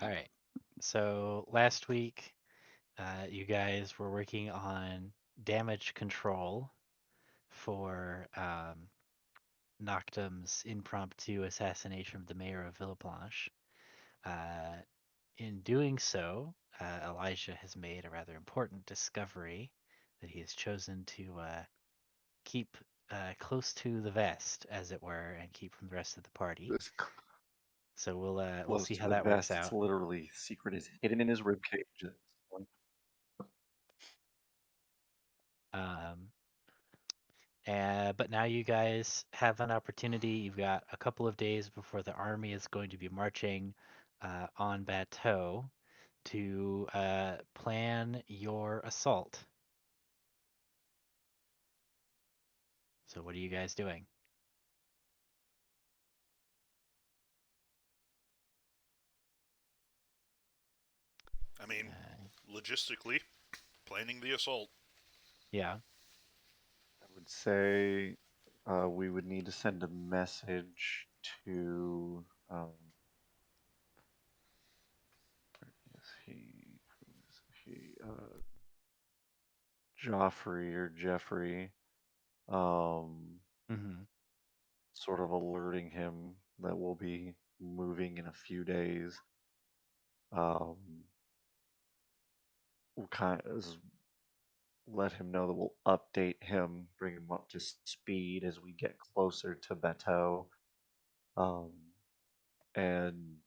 All right. So last week, you guys were working on damage control for Noctum's impromptu assassination of the mayor of Villeblanche. Uh, in doing so, Elijah has made a rather important discovery that he has chosen to keep close to the vest, as it were, and keep from the rest of the party. It's So we'll close see to how the that works vest. It's out. literally secret is hidden in his ribcage at this point. Um, but now you guys have an opportunity. You've got a couple of days before the army is going to be marching on Bateau to plan your assault. So what are you guys doing? I mean, Uh, logistically, planning the assault. yeah. I would say we would need to send a message to is who is he Joffrey or Jeffrey, um, Hmm. sort of alerting him that we'll be moving in a few days. Um, we'll kind of let him know that we'll update him, bring him up to speed as we get closer to Bateau, um, and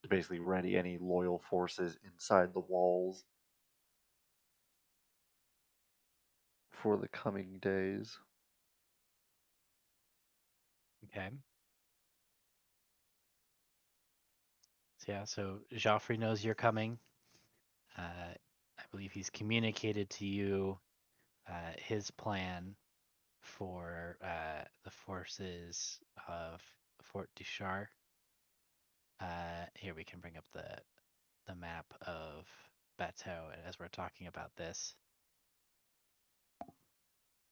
basically ready any loyal forces inside the walls for the coming days. Okay. So yeah. So Joffrey knows you're coming. I believe he's communicated to you his plan for the forces of Fort Duchar. Here we can bring up the map of Bateau as we're talking about this.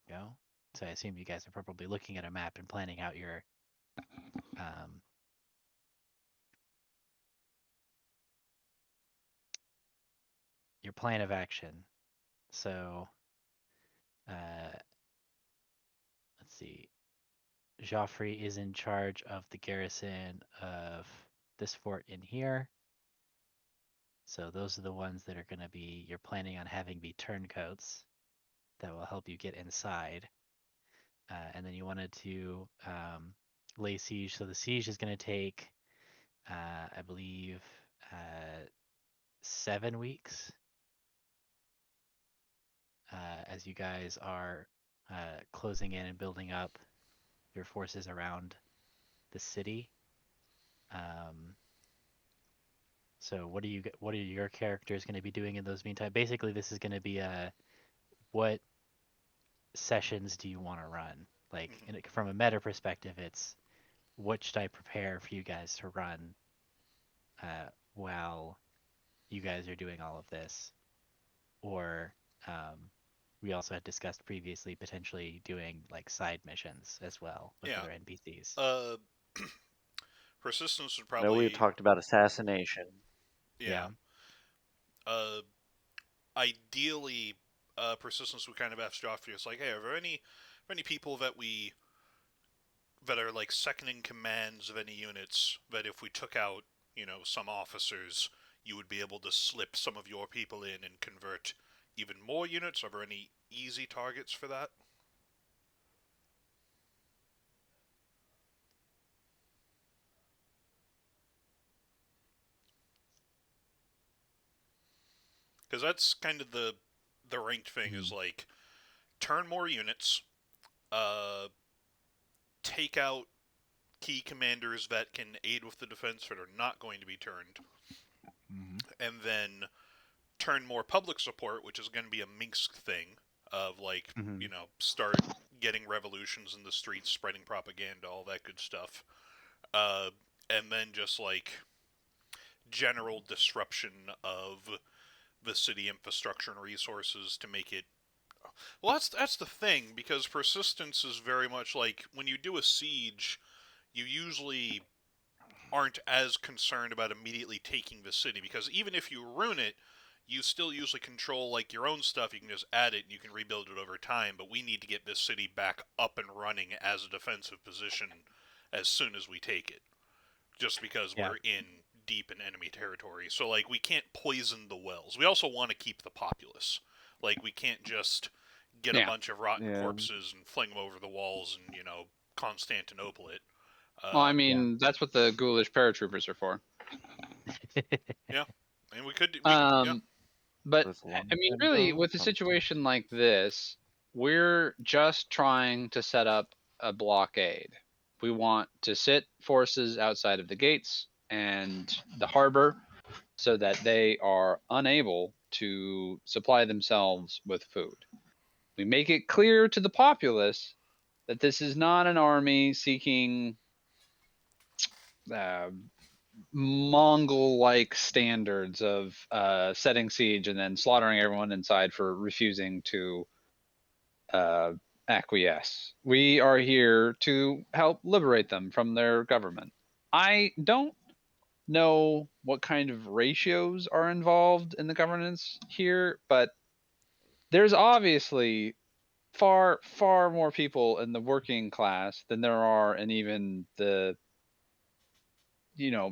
Go. So I assume you guys are probably looking at a map and planning out um, your plan of action. So uh, let's see. Joffrey is in charge of the garrison of this fort in here. So those are the ones that are going to be you're planning on having be turncoats that will help you get inside. And then you wanted to lay siege. So the siege is going to take, I believe, 7 weeks as you guys are closing in and building up your forces around the city. Um, so what are your characters going to be doing in those meantime? Basically, this is going to be a what sessions do you want to run? Like Hmm. from a meta perspective, it's what should I prepare for you guys to run while you guys are doing all of this, or we also had discussed previously potentially doing like side missions as well with Yeah. other NPCs. Uh, persistence would I know we had probably, talked about assassination. yeah. Yeah. Uh, ideally, persistence would kind of ask Joffrey, it's like, hey, are there any people that are like second in commands of any units that if we took out, some officers, you would be able to slip some of your people in and convert even more units? Are there any easy targets for that? Because that's kind of the ranked thing Mhm. is like turn more units, uh, take out key commanders that can aid with the defense that are not going to be turned, Mhm. and then turn more public support, which is going to be a Minsk thing of like, Mhm. start getting revolutions in the streets, spreading propaganda, all that good stuff. Uh, and then just like general disruption of the city infrastructure and resources to make it. Well, that's the thing because persistence is very much like when you do a siege, you usually aren't as concerned about immediately taking the city, because even if you ruin it, you still usually control like your own stuff. You can just add it and you can rebuild it over time. But we need to get this city back up and running as a defensive position as soon as we take it, just because Yeah. we're in deep in enemy territory. So like we can't poison the wells. We also want to keep the populace. Like we can't just get a Yeah. bunch of rotten Yeah. corpses and fling them over the walls and Constantinople it. Well, I Um, mean, that's what the ghoulish paratroopers are for. yeah, and we could yeah. But This I one mean, really, window with a comes situation like this, we're just trying to set up a blockade. We want to sit forces outside of the gates and the harbor so that they are unable to supply themselves with food. We make it clear to the populace that this is not an army seeking uh, Mongol-like standards of setting siege and then slaughtering everyone inside for refusing to uh, acquiesce. We are here to help liberate them from their government. I don't know what kind of ratios are involved in the governance here, but there's obviously far more people in the working class than there are in even the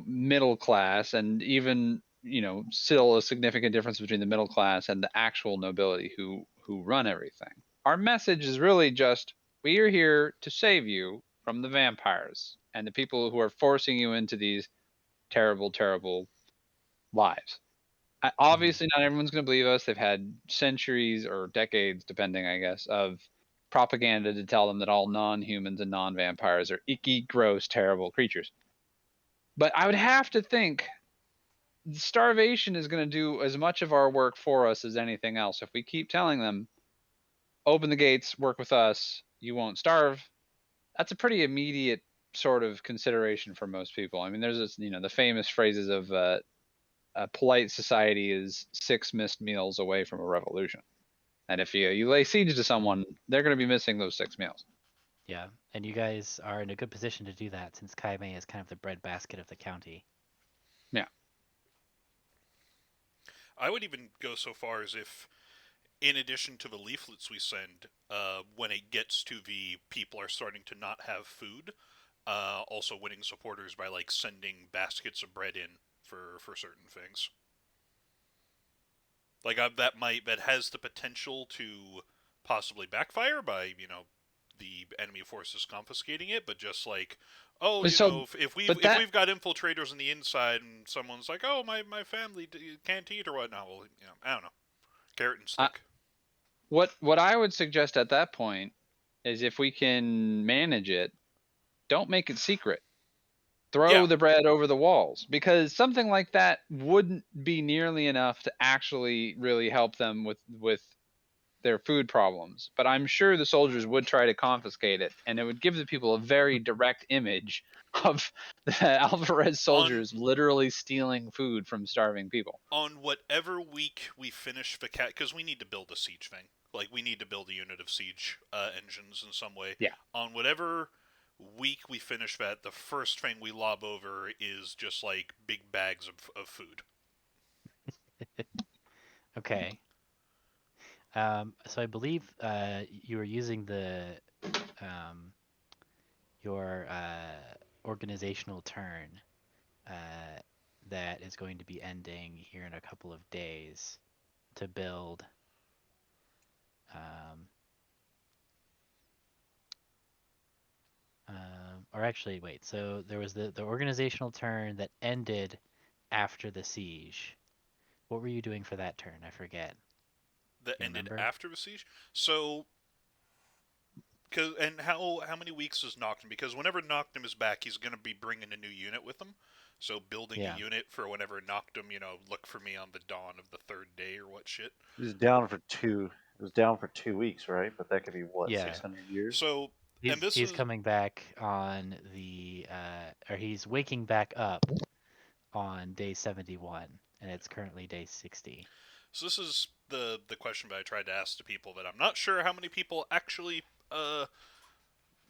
middle class, and even still a significant difference between the middle class and the actual nobility who run everything. Our message is really just, we are here to save you from the vampires and the people who are forcing you into these terrible lives. Obviously not everyone's going to believe us. They've had centuries or decades, depending, I guess, of propaganda to tell them that all non-humans and non-vampires are icky, gross, terrible creatures. But I would have to think starvation is going to do as much of our work for us as anything else. If we keep telling them, open the gates, work with us, you won't starve, that's a pretty immediate sort of consideration for most people. I mean, there's this, the famous phrases of a polite society is 6 missed meals away from a revolution. And if you lay siege to someone, they're going to be missing those 6 meals. Yeah, and you guys are in a good position to do that since Kaimei is kind of the breadbasket of the county. Yeah. I would even go so far as if, in addition to the leaflets we send, when it gets to the people are starting to not have food, also winning supporters by like sending baskets of bread in for certain things. Like that has the potential to possibly backfire by the enemy forces confiscating it, but just like, oh, So, if we've but if that we've got infiltrators on the inside and someone's like, oh, my family can't eat or whatnot, well, I don't know, carrot and uh, stick. what I would suggest at that point is, if we can manage it, don't make it secret. Yeah, Throw the bread over the walls, because something like that wouldn't be nearly enough to actually really help them with their food problems. But I'm sure the soldiers would try to confiscate it, and it would give the people a very direct image of the Alvarez on soldiers literally stealing food from starving people. on whatever week we finish the cat, because we need to build a siege thing. Like we need to build a unit of siege engines in some way. Yeah. On whatever week we finish that, the first thing we lob over is just like big bags of food. Okay. So I believe you were using um, your organizational turn uh, that is going to be ending here in a couple of days to build. Um, or actually, wait. So there was the organizational turn that ended after the siege. What were you doing for that turn? I forget. That Do you ended remember? after the siege. So, and how many weeks is Noctum? Because whenever Noctum is back, he's going to be bringing a new unit with him. So building a Yeah. unit for whenever Noctum, look for me on the dawn of the third day or what shit. It was down for two. It was down for 2 weeks, right? But that could be what, Yeah. 600 years? So, and this He's is coming back on the or he's waking back up on day 71, and it's currently day 60. So this is the question that I tried to ask to people that I'm not sure how many people actually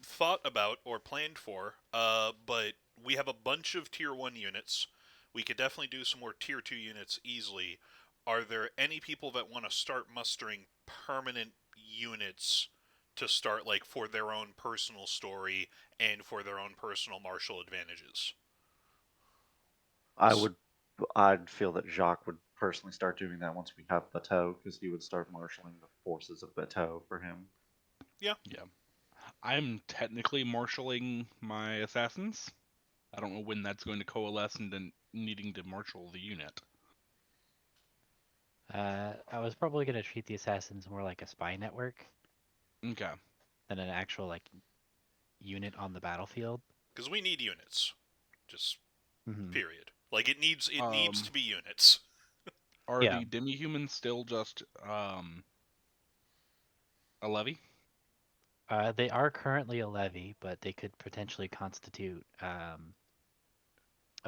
thought about or planned for. But we have a bunch of tier 1 units. We could definitely do some more tier 2 units easily. Are there any people that want to start mustering permanent units to start, like, for their own personal story and for their own personal martial advantages? I would, I'd feel that Jacques would personally start doing that once we have Bateau, because he would start marshaling the forces of Bateau for him. Yeah. Yeah. I'm technically marshaling my assassins. I don't know when that's going to coalesce into needing to marshal the unit. I was probably gonna treat the assassins more like a spy network Okay. than an actual like unit on the battlefield. Because we need units. Just Hmm. period. Like, it needs Um, to be units. Are Yeah. the demi-humans still just a levy? They are currently a levy, but they could potentially constitute a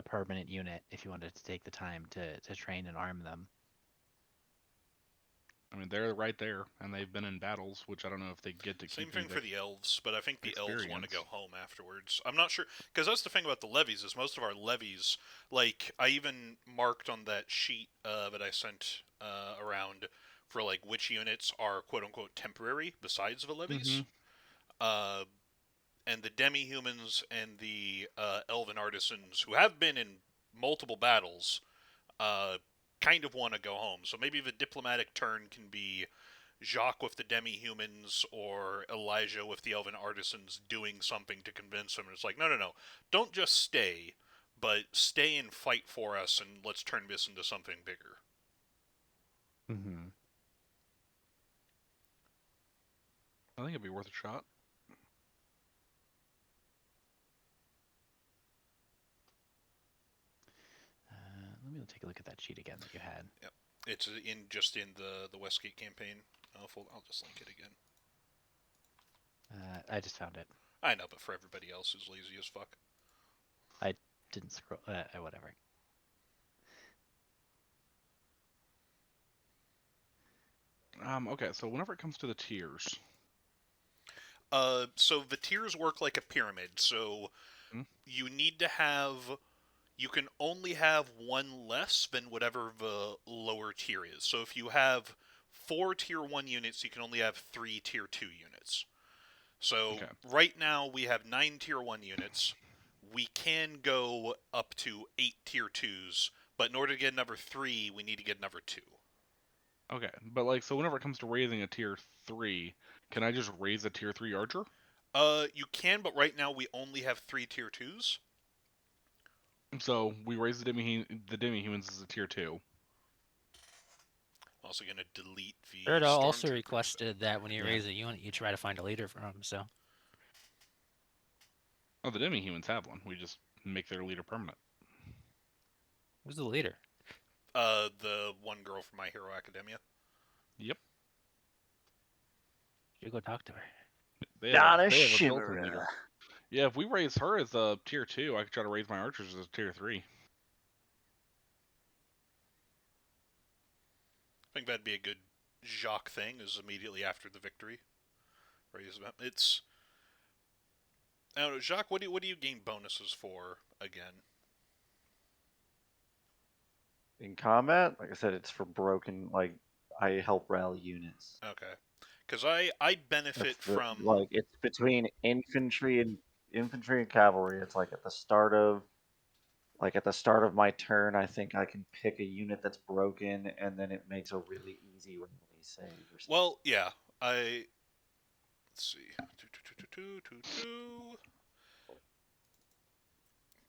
permanent unit if you wanted to take the time to train and arm them. I mean, they're right there, and they've been in battles, which I don't know if they get to Same keep any thing for the elves, but I think the elves want to experience. go home afterwards. I'm not sure, because that's the thing about the levies, is most of our levies, like, I even marked on that sheet that I sent around for, like, which units are quote-unquote temporary besides the levies. Mm-hmm. Uh, and the demi-humans and the elven artisans, who have been in multiple battles, uh, kind of want to go home. So maybe the diplomatic turn can be Jacques with the demi-humans or Elijah with the elven artisans doing something to convince them. It's like, no, no, no, don't just stay, but stay and fight for us, and let's turn this into something bigger. Mm-hmm. I think it'd be worth a shot. Let me take a look at that sheet again that you had. Yep. It's in the Westgate campaign. I'll just link it again. I just found it. I know, but for everybody else who's lazy as fuck. I didn't scroll. Whatever. Okay, so whenever it comes to the tiers, So the tiers work like a pyramid. So Hmm? you need to have. You can only have one less than whatever the lower tier is. So if you have 4 tier 1 units, you can only have 3 tier 2 units. So okay, right now we have 9 tier 1 units. We can go up to 8 tier 2s, but in order to get another 3, we need to get another 2. okay, but like, so whenever it comes to raising a tier 3, can I just raise a tier 3 archer? You can, but right now we only have 3 tier 2s. So we raise the demi-humans as a tier 2. I'm also going to delete the Erdo also stormtroopers. requested that when you Yeah. raise a unit, you try to find a leader for him. So Oh, the demi-humans have one. We just make their leader permanent. who's the leader? The one girl from My Hero Academia. Yep, You go talk to her. they Donna have a built-in Shimura. leader. Yeah, if we raise her as a tier 2, I could try to raise my archers as a tier 3. I think that'd be a good Jacques thing, is immediately after the victory. Raise them. It's. I don't know, Jacques, what do you gain bonuses for again? In combat, like I said, it's for broken. Like I help rally units. Okay. Because I benefit That's the from. like it's between infantry and cavalry. It's like at the start of my turn, I think I can pick a unit that's broken, and then it makes a really easy rally save or something. Well, yeah. Let's see.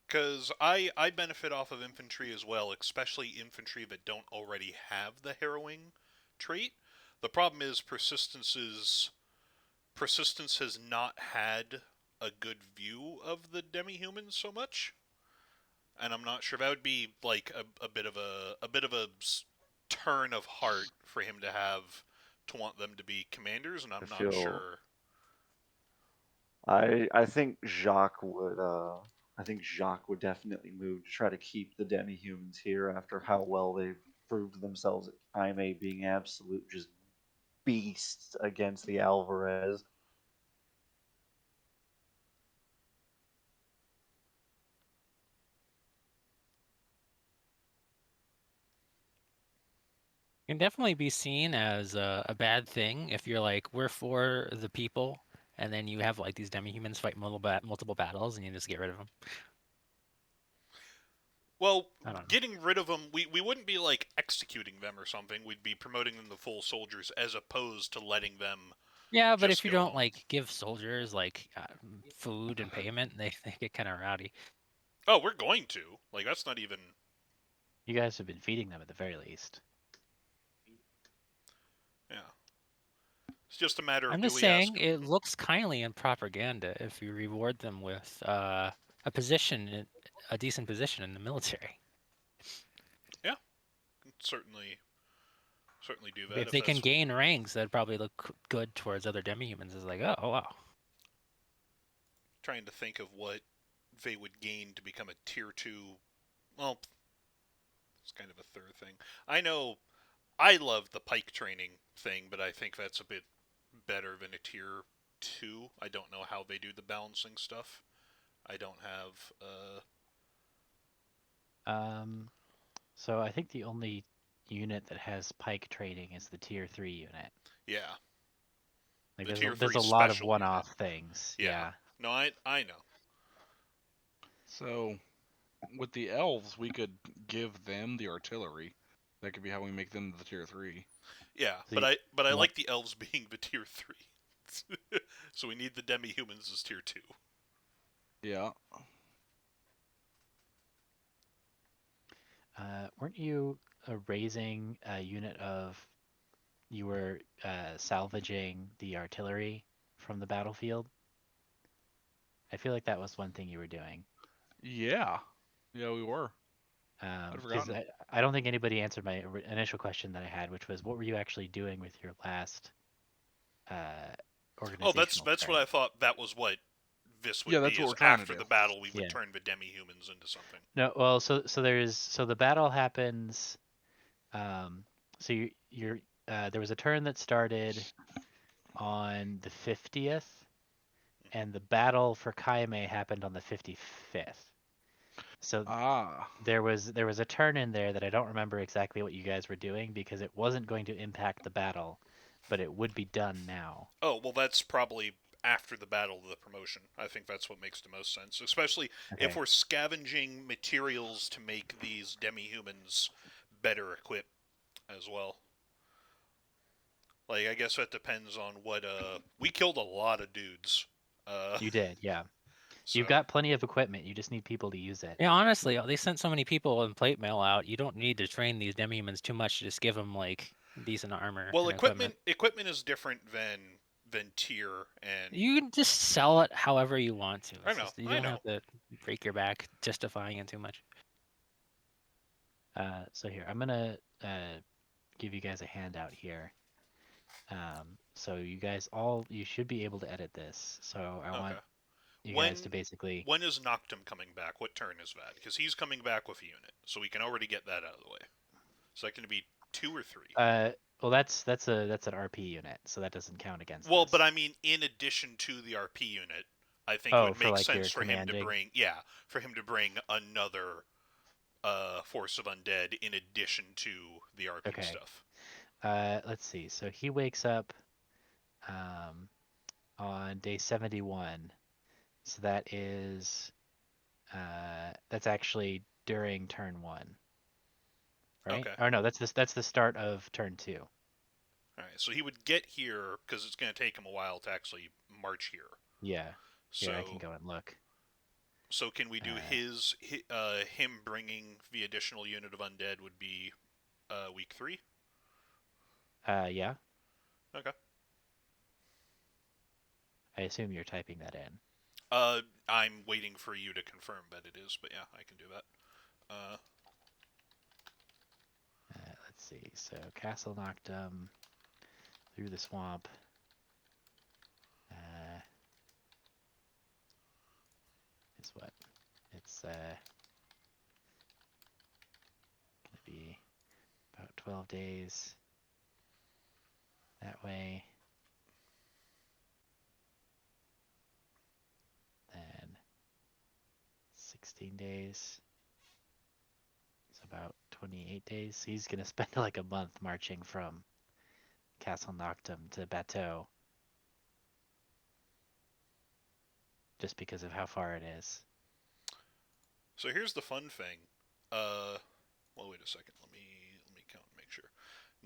Because I benefit off of infantry as well, especially infantry that don't already have the harrowing trait. The problem is persistence has not had a good view of the demi-humans so much, and I'm not sure that would be like a bit of a turn of heart for him to want them to be commanders, and I'm I not feel sure. I think Jacques would definitely move to try to keep the demi-humans here after how well they've proved themselves at Time A being absolute just beasts against the Alvarez. can definitely be seen as a bad thing if you're like, we're for the people, and then you have like these demi-humans fight multiple battles, and you just get rid of them. Well, I don't know. getting rid of them, we wouldn't be like executing them or something. We'd be promoting them to full soldiers as opposed to letting them Yeah, but if just you go don't home. like give soldiers like food and payment, they get kind of rowdy. Oh, we're going to. Like, that's not even. You guys have been feeding them at the very least. Yeah. It's just a matter of I'm do just we ask saying them? it looks kindly in propaganda if you reward them with a position, a decent position in the military. Yeah. Certainly do that If if they can that's. gain ranks, that'd probably look good towards other demi-humans. It's like, oh wow. Trying to think of what they would gain to become a tier 2. Well, it's kind of a third thing. I know I love the pike training thing, but I think that's a bit better than a tier 2. I don't know how they do the balancing stuff. I don't have. So I think the only unit that has pike training is the tier 3 unit. Yeah, Like the tier there's 3 a lot of special unit. one-off things. Yeah. Yeah. No, I know. So, with the elves, we could give them the artillery. That could be how we make them the tier 3. Yeah, So but I you want like the elves being the tier 3. So we need the demi-humans as tier 2. Yeah. weren't you raising a unit of you were salvaging the artillery from the battlefield? I feel like that was one thing you were doing. Yeah. Yeah, we were. I'd Because forgotten. I don't think anybody answered my initial question that I had, which was what were you actually doing with your last uh, Oh, organizational that's what turn? I thought. That was what this Yeah, would that's be. what Is we're trying to after do. the battle, we would Yeah. turn the demi-humans into something. No, well, so the battle happens. Um, so there was a turn that started on the 50th, and the battle for Kaime happened on the 55th. So Ah. there was a turn in there that I don't remember exactly what you guys were doing because it wasn't going to impact the battle, but it would be done now. Oh, well, that's probably after the battle of the promotion. I think that's what makes the most sense, especially if Okay. we're scavenging materials to make these demi-humans better equipped as well. Like, I guess that depends on what. We killed a lot of dudes. You did, yeah. So You've got plenty of equipment. You just need people to use it. Yeah, honestly, they sent so many people in plate mail out. You don't need to train these demi-humans too much to just give them like decent armor well, and equipment. equipment is different than tier and. You can just sell it however you want to. I It's know, just you I don't know. have to break your back justifying it too much. So here, I'm gonna give you guys a handout here. So you should be able to edit this. So I Okay. want you guys to When basically. when is Noctum coming back? What turn is that? Because he's coming back with a unit, so we can already get that out of the way. Is that going to be 2 or 3? Well, that's an RP unit, so that doesn't count against Well, but this. I mean, in addition to the RP unit, I think it Oh, would for make like sense your for him to commanding. bring, another force of undead in addition to the RP Okay. stuff. Let's see. So he wakes up um, on day 71. So that's actually during turn 1, right? Okay. Or no, that's the start of turn 2. All right. So he would get here because it's going to take him a while to actually march here. Yeah. Here, I can So go and look. so can we do him bringing the additional unit of undead would be week 3? Yeah. Okay. I assume you're typing that in. I'm waiting for you to confirm that it is, but yeah, I can do that. Let's see. So Castle Noctum through the swamp. Is what? It's gonna be about 12 days that way. Then 16 days. It's about 28 days. So he's gonna spend like a month marching from Castle Noctum to Bateau, just because of how far it is. So here's the fun thing. Well, wait a second. Let me count and make sure.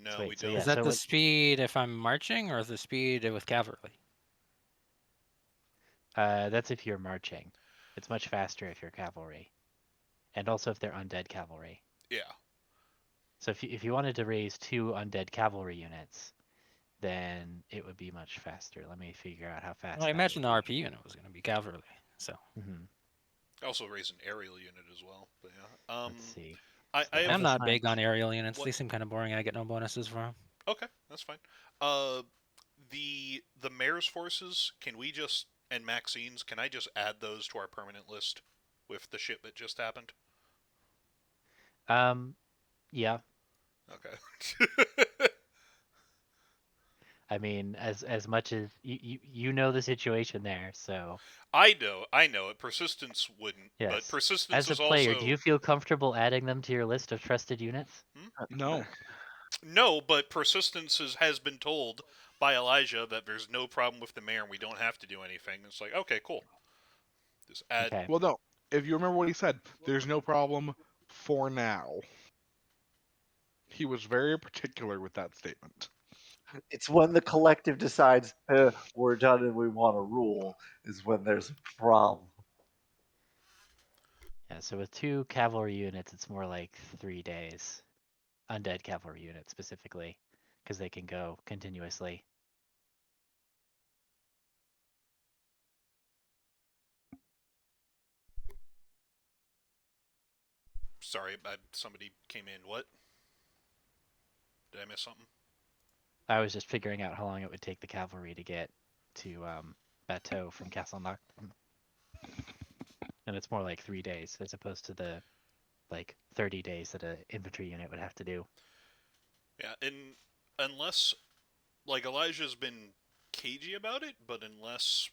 So No, we wait, so don't. yeah, Is that so the like speed if I'm marching, or is the speed with cavalry? that's if you're marching. It's much faster if you're cavalry, and also if they're undead cavalry. Yeah. So if you wanted to raise 2 undead cavalry units, then it would be much faster. Let me figure out how fast Well, I that would imagine the be. RP unit was going to be cavalry. So I also raise an aerial unit as well. But yeah. Let's see. I So have I'm as a not plan, big on aerial units. what? They seem kind of boring. I get no bonuses for them. Okay, that's fine. Uh, the mayor's forces. Can we just and Maxine's? Can I just add those to our permanent list with the shit that just happened? yeah. Okay. I mean, as much as you know the situation there, so I know it. Persistence wouldn't, but yes. persistence As a is player, do you also feel comfortable adding them to your list of trusted units? No. no, but persistence has been told by Elijah that there's no problem with the mayor and we don't have to do anything. It's like, okay, cool. Just add. Okay. Well, no. If you remember what he said, there's no problem for now. He was very particular with that statement. It's when the collective decides we're done and we want to rule is when there's a problem. Yeah, so with 2 cavalry units, it's more like 3 days. Undead cavalry units specifically, because they can go continuously. Sorry, somebody came in. What? Did I miss something? I was just figuring out how long it would take the cavalry to get to Bateau from Castle Nocturne, and it's more like 3 days as opposed to the like 30 days that an infantry unit would have to do. Yeah, and unless like Elijah's been cagey about it, but unless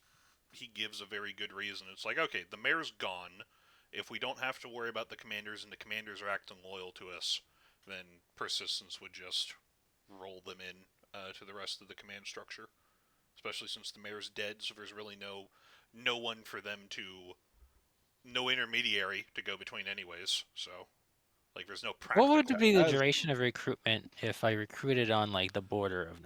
he gives a very good reason, it's like, okay, the mayor's gone. If we don't have to worry about the commanders and the commanders are acting loyal to us, then persistence would just roll them in to the rest of the command structure. Especially since the mayor's dead, so there's really no one for them to, no intermediary to go between anyways. So like there's no What would practical. be the As duration of recruitment if I recruited on like the border of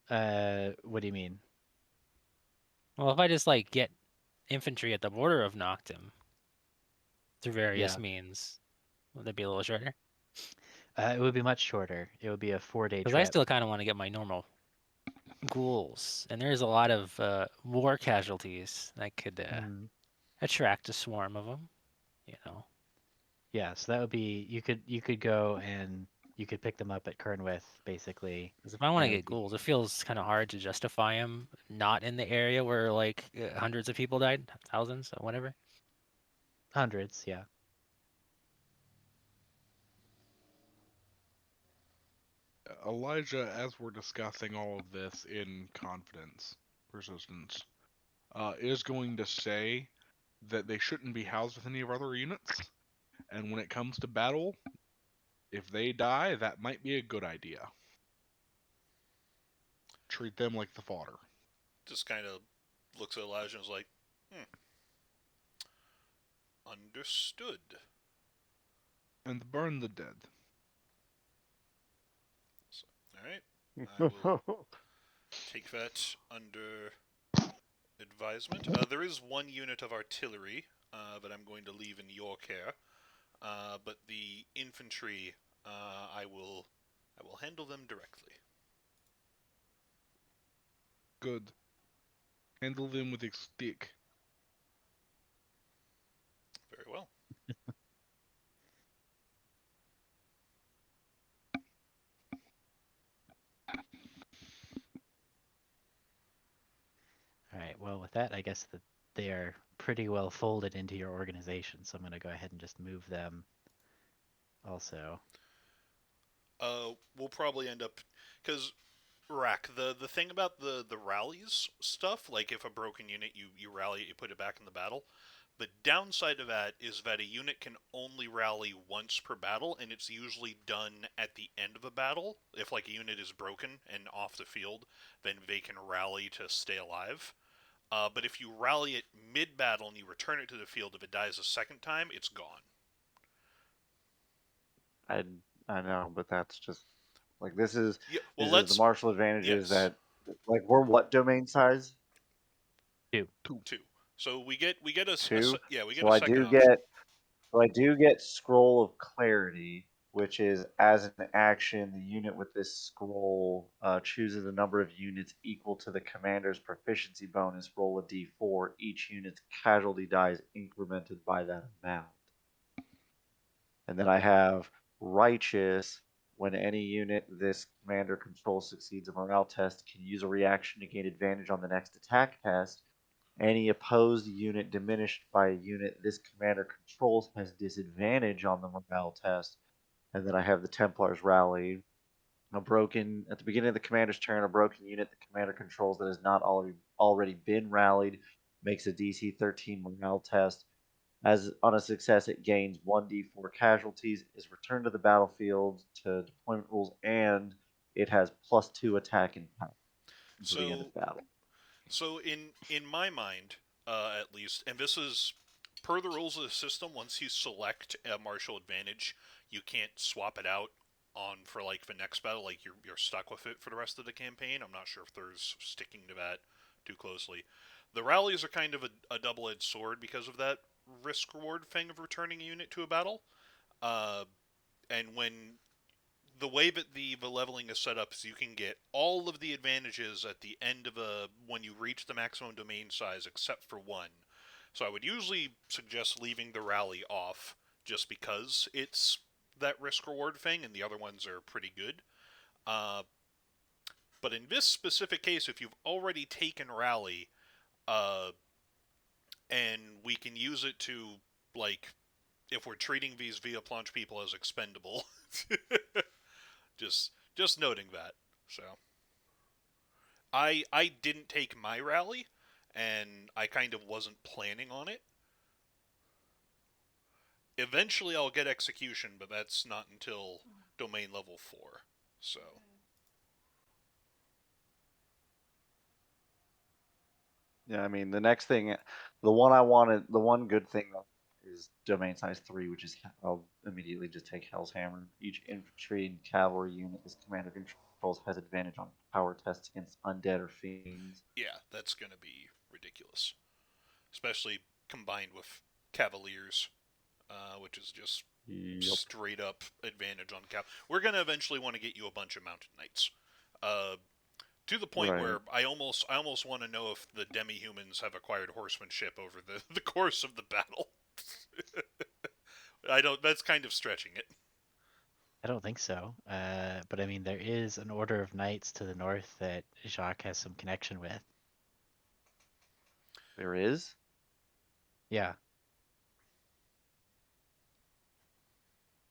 Noctem? What do you mean? Well, if I just like get infantry at the border of Noctem through various Yeah, means, would that be a little shorter? it would be much shorter. It would be a 4-day Because I trip. still kind of want to get my normal ghouls, and there's a lot of war casualties that could Mm. attract a swarm of them. You know, Yeah, so that would be you could go and you could pick them up at Kernwith basically, because if I want and to it would get be ghouls, it feels kind of hard to justify them not in the area where like hundreds of people died, thousands, or whatever. hundreds. Yeah. Elijah, as we're discussing all of this in confidence, persistence, is going to say that they shouldn't be housed with any of our other units. And when it comes to battle, if they die, that might be a good idea. Treat them like the fodder. Just kind of looks at Elijah and is like, understood. And burn the dead. So, all right, I will take that under advisement. There is one unit of artillery that I'm going to leave in your care, but the infantry, I will handle them directly. Good. Handle them with a stick. Very well. All right. Well, with that, I guess that they are pretty well folded into your organization, so I'm going to go ahead and just move them also. We'll probably end up because Rack, the thing about the rallies stuff, like if a broken unit you rally it, you put it back in the battle. The downside of that is that a unit can only rally once per battle, and it's usually done at the end of a battle. If like a unit is broken and off the field, then they can rally to stay alive. But if you rally it mid-battle and you return it to the field, if it dies a second time, it's gone. I I know, but that's just like this is Yeah, well, this is the let's martial advantages yes, that like we're what domain size? 2. two. So we get Two. yeah, we get So a I second do option. get so I do get Scroll of Clarity, which is as an action, the unit with this scroll chooses a number of units equal to the commander's proficiency bonus. Roll a d4. Each unit's casualty dies incremented by that amount. And then I have Righteous. When any unit this commander controls succeeds a morale test, can use a reaction to gain advantage on the next attack test. Any opposed unit diminished by a unit this commander controls has disadvantage on the morale test. And then I have the Templars Rally. A broken at the beginning of the commander's turn, a broken unit the commander controls that has not already been rallied makes a DC 13 morale test. As on a success, it gains 1d4 casualties, is returned to the battlefield to deployment rules, and it has +2 attack and power until the end So of battle. So in my mind, at least, and this is per the rules of the system. Once you select a martial advantage, you can't swap it out on for like the next battle. Like you're stuck with it for the rest of the campaign. I'm not sure if there's sticking to that too closely. The rallies are kind of a double-edged sword because of that risk reward thing of returning a unit to a battle. Uh, and when the way that the leveling is set up is you can get all of the advantages at the end of a when you reach the maximum domain size except for one. So I would usually suggest leaving the rally off just because it's that risk reward thing and the other ones are pretty good. Uh, but in this specific case, if you've already taken rally, uh, and we can use it to like if we're treating these via plunge people as expendable, just noting that. So I didn't take my rally, and I kind of wasn't planning on it. Eventually, I'll get execution, but that's not until domain level 4. So Yeah, I mean the next thing, the one I wanted, the one good thing is domain size 3, which is I'll immediately just take Hell's Hammer. Each infantry and cavalry unit this commander controls has advantage on power tests against undead or fiends. yeah, that's gonna be ridiculous, especially combined with Cavaliers, which is just Yep. straight up advantage on Cav. We're gonna eventually want to get you a bunch of Mounted Knights. Uh, to the point Right. where I almost want to know if the demi-humans have acquired horsemanship over the course of the battle. I don't. That's kind of stretching it. I don't think so. But I mean, there is an order of knights to the north that Jacques has some connection with. There is? Yeah.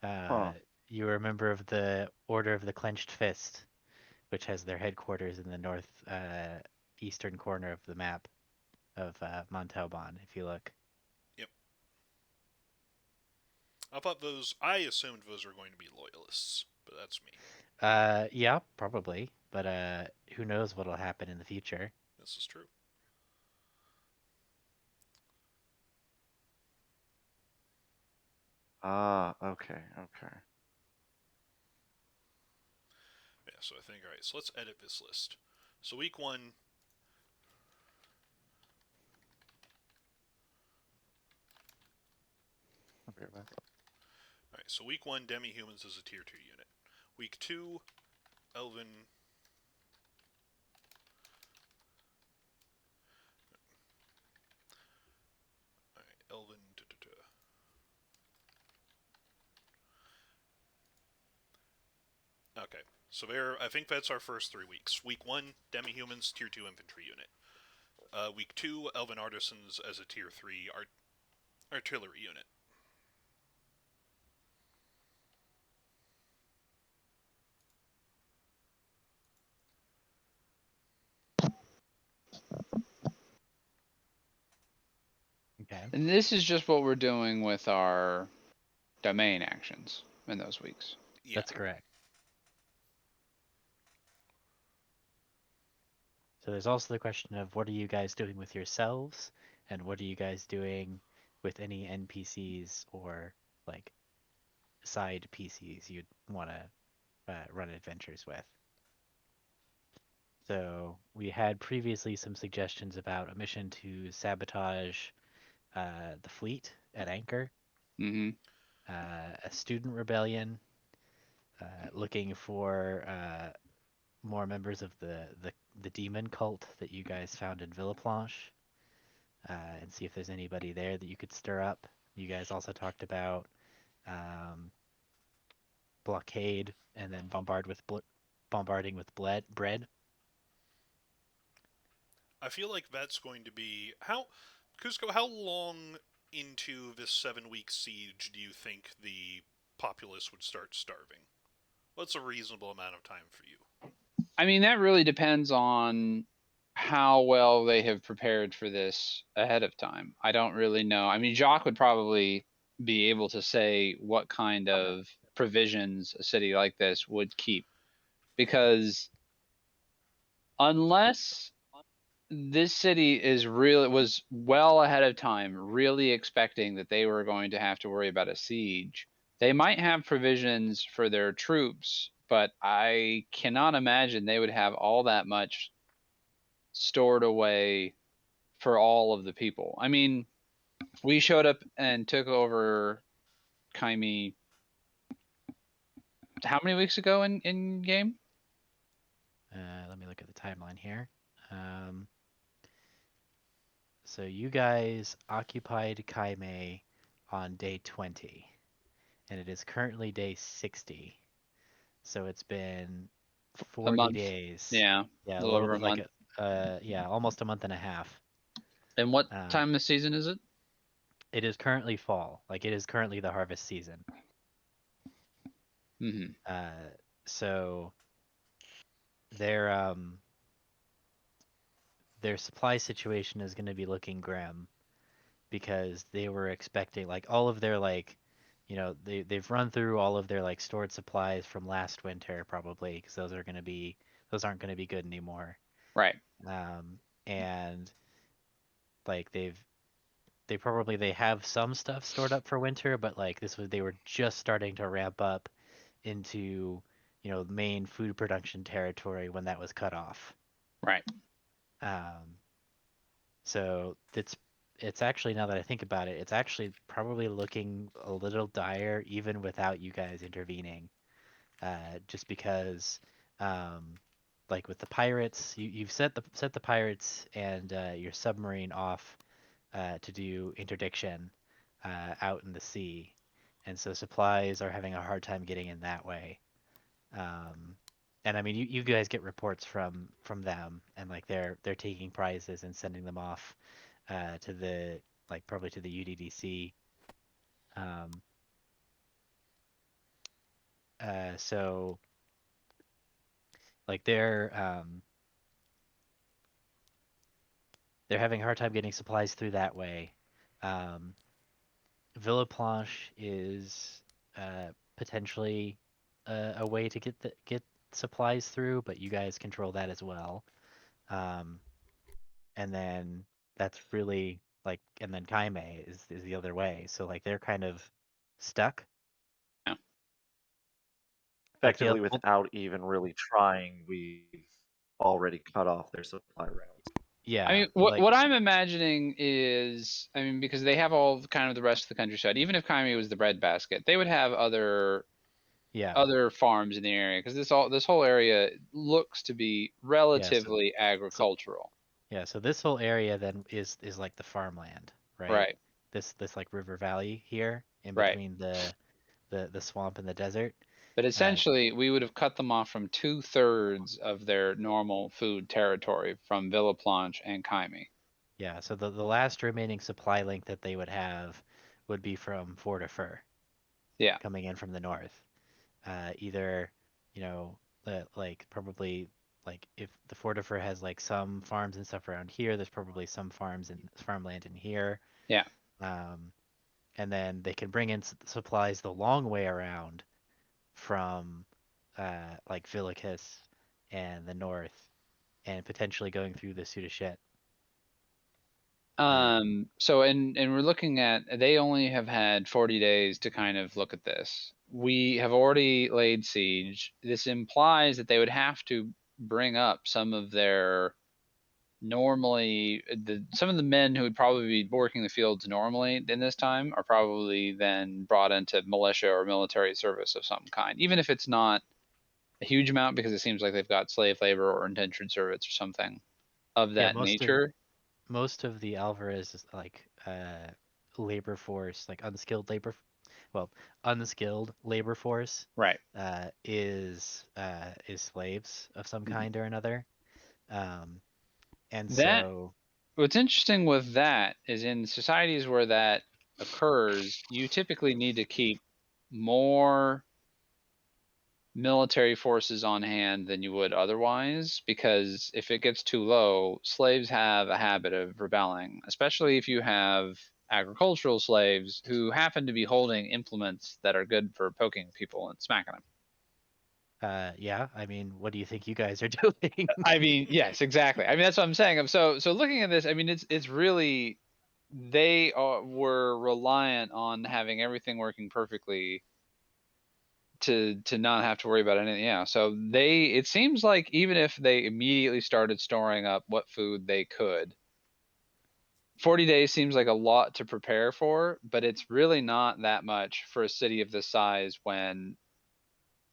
Huh. You were a member of the Order of the Clenched Fist, which has their headquarters in the north eastern corner of the map of Montalban, if you look. Yep. I thought those. I assumed those were going to be loyalists, but that's me. Yeah, probably. But who knows what'll happen in the future. This is true. Ah, okay, okay. Yeah. So I think all right. So let's edit this list. So week 1. Okay, All right. So week 1, demi-humans is a tier 2 unit. Week 2, elven. All right, elven. Okay. So there, I think that's our first 3 weeks. Week 1, demi-humans, tier 2 infantry unit. Week 2, elven artisans as a tier 3 artillery unit. Okay. And this is just what we're doing with our domain actions in those weeks. Yeah. That's correct. So there's also the question of what are you guys doing with yourselves, and what are you guys doing with any NPCs or like side PCs you'd want to run adventures with. So we had previously some suggestions about a mission to sabotage the fleet at anchor, Mm-hmm. a student rebellion, looking for more members of the demon cult that you guys found in Villaplanche, and see if there's anybody there that you could stir up. You guys also talked about um, blockade and then bombarding with bread. I feel like that's going to be how Cusco. How long into this 7 week siege do you think the populace would start starving? What's a reasonable amount of time for you? I mean, that really depends on how well they have prepared for this ahead of time. I don't really know. I mean, Jacques would probably be able to say what kind of provisions a city like this would keep, because unless this city is really was well ahead of time, really expecting that they were going to have to worry about a siege. They might have provisions for their troops, but I cannot imagine they would have all that much stored away for all of the people. I mean, we showed up and took over Kaimi how many weeks ago in game? Let me look at the timeline here. Um, so you guys occupied Kaimei on day 20, and it is currently day 60. So it's been A 40 month. days. Yeah, a Yeah, a little little over a bit like month. yeah, almost a month and a half. And what Um, time of season is it? it is currently fall. Like it is currently the harvest season. Mm-hmm. So their their supply situation is going to be looking grim because they were expecting like all of their like they've run through all of their like stored supplies from last winter probably because those aren't going to be good anymore. Right. And like they have some stuff stored up for winter, but like they were just starting to ramp up into main food production territory when that was cut off. Right. Um, so it's actually, now that I think about it, it's actually probably looking a little dire even without you guys intervening. Just because, um, like with the pirates, you've set the pirates and your submarine off to do interdiction out in the sea, and so supplies are having a hard time getting in that way. Um, and I mean, you guys get reports from them, and like they're taking prizes and sending them off to the like probably to the UDDC. Um, so like they're having a hard time getting supplies through that way. Um, Villaplanche is potentially a way to get supplies through, but you guys control that as well. Um, and then that's really like, and then Kaime is the other way. So like they're kind of stuck. Yeah. Like Effectively, without even really trying, we've already cut off their supply routes. I yeah, mean, what like what I'm imagining is, I mean, because they have all kind of the rest of the countryside. Even if Kaimi was the breadbasket, they would have yeah, other farms in the area, because this whole area looks to be yeah. So relatively so agricultural. yeah, so this whole area then is like the farmland, right? Right. This like river valley here in Right. between the swamp and the desert. But Uh, essentially, we would have cut them off from 2/3 of their normal food territory from Villaplanche and Kaimi. yeah, so the last remaining supply link that they would have would be from Fur Yeah. coming in from the north. Either, like probably like if the Fur has like some farms and stuff around here, there's probably some farmland in here. Yeah. and then they can bring in supplies the long way around from like Villicus and the north, and potentially going through the Sudachet. So and we're looking at, they only have had 40 days to kind of look at this. We have already laid siege. This implies that they would have to bring up some of their some of the men who would probably be working the fields normally in this time are probably then brought into militia or military service of some kind, even if it's not a huge amount, because it seems like they've got slave labor or indentured service or something of Yeah, that nature. most of the Alvarez like labor force, like well, unskilled labor force, Right. is slaves of some kind or another. Um, and That so What's interesting with that is, in societies where that occurs, you typically need to keep more military forces on hand than you would otherwise, because if it gets too low, slaves have a habit of rebelling, especially if you have agricultural slaves who happen to be holding implements that are good for poking people and smacking them. yeah, I mean, what do you think you guys are doing? I mean, yes, exactly. I mean, that's what I'm saying. So looking at this, I mean, it's really, were reliant on having everything working perfectly to not have to worry about anything. Yeah. So it seems like even if they immediately started storing up what food they could, 40 days seems like a lot to prepare for, but it's really not that much for a city of this size, when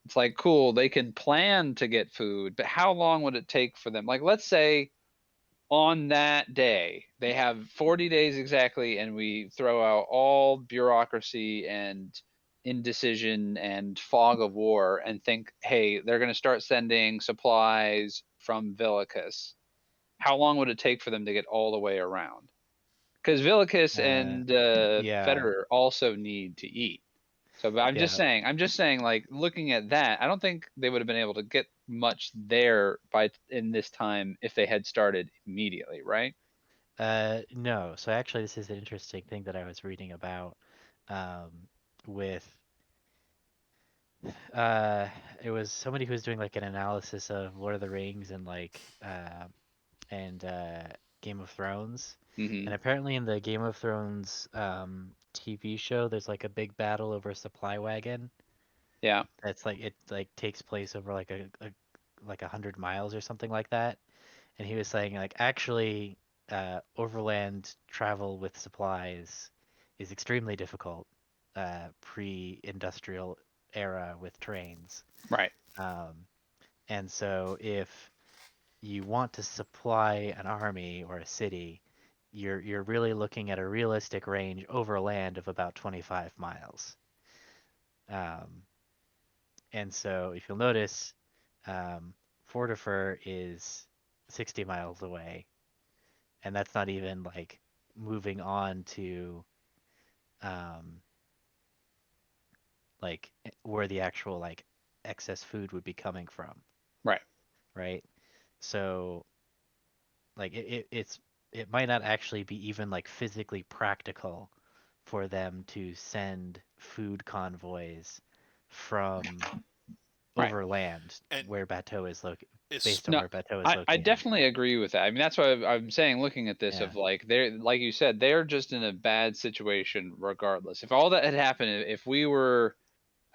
it's like, cool, they can plan to get food, but how long would it take for them? Like, let's say on that day they have 40 days exactly, and we throw out all bureaucracy and indecision and fog of war and think, hey, they're going to start sending supplies from Villicus. How long would it take for them to get all the way around? Because Villicus uh, and yeah, Federer also need to eat. So, but yeah. I'm just saying, like, looking at that, I don't think they would have been able to get much there in this time if they had started immediately, right? No. So actually, this is an interesting thing that I was reading about, um, with uh, it was somebody who was doing like an analysis of Lord of the Rings and and Game of Thrones. Hmm. And apparently in the Game of Thrones TV show, there's like a big battle over a supply wagon. Yeah. That's like it like takes place over like a like 100 miles or something like that. And he was saying like actually overland travel with supplies is extremely difficult pre-industrial era with trains. Right. Um, and so if you want to supply an army or a city, you're really looking at a realistic range over land of about 25 miles. Um, and so if you'll notice, um, Fortifer is 60 miles away, and that's not even like moving on to um, where the actual like excess food would be coming from, Right. right? So like it might not actually be even like physically practical for them to send food convoys from Right. overland And where Bateau is located, it's based on No, where Bateau is I located. definitely agree with that. I mean, that's why I'm saying, looking at this, Yeah. of like, they're, like you said, they're just in a bad situation regardless. If all that had happened, if we were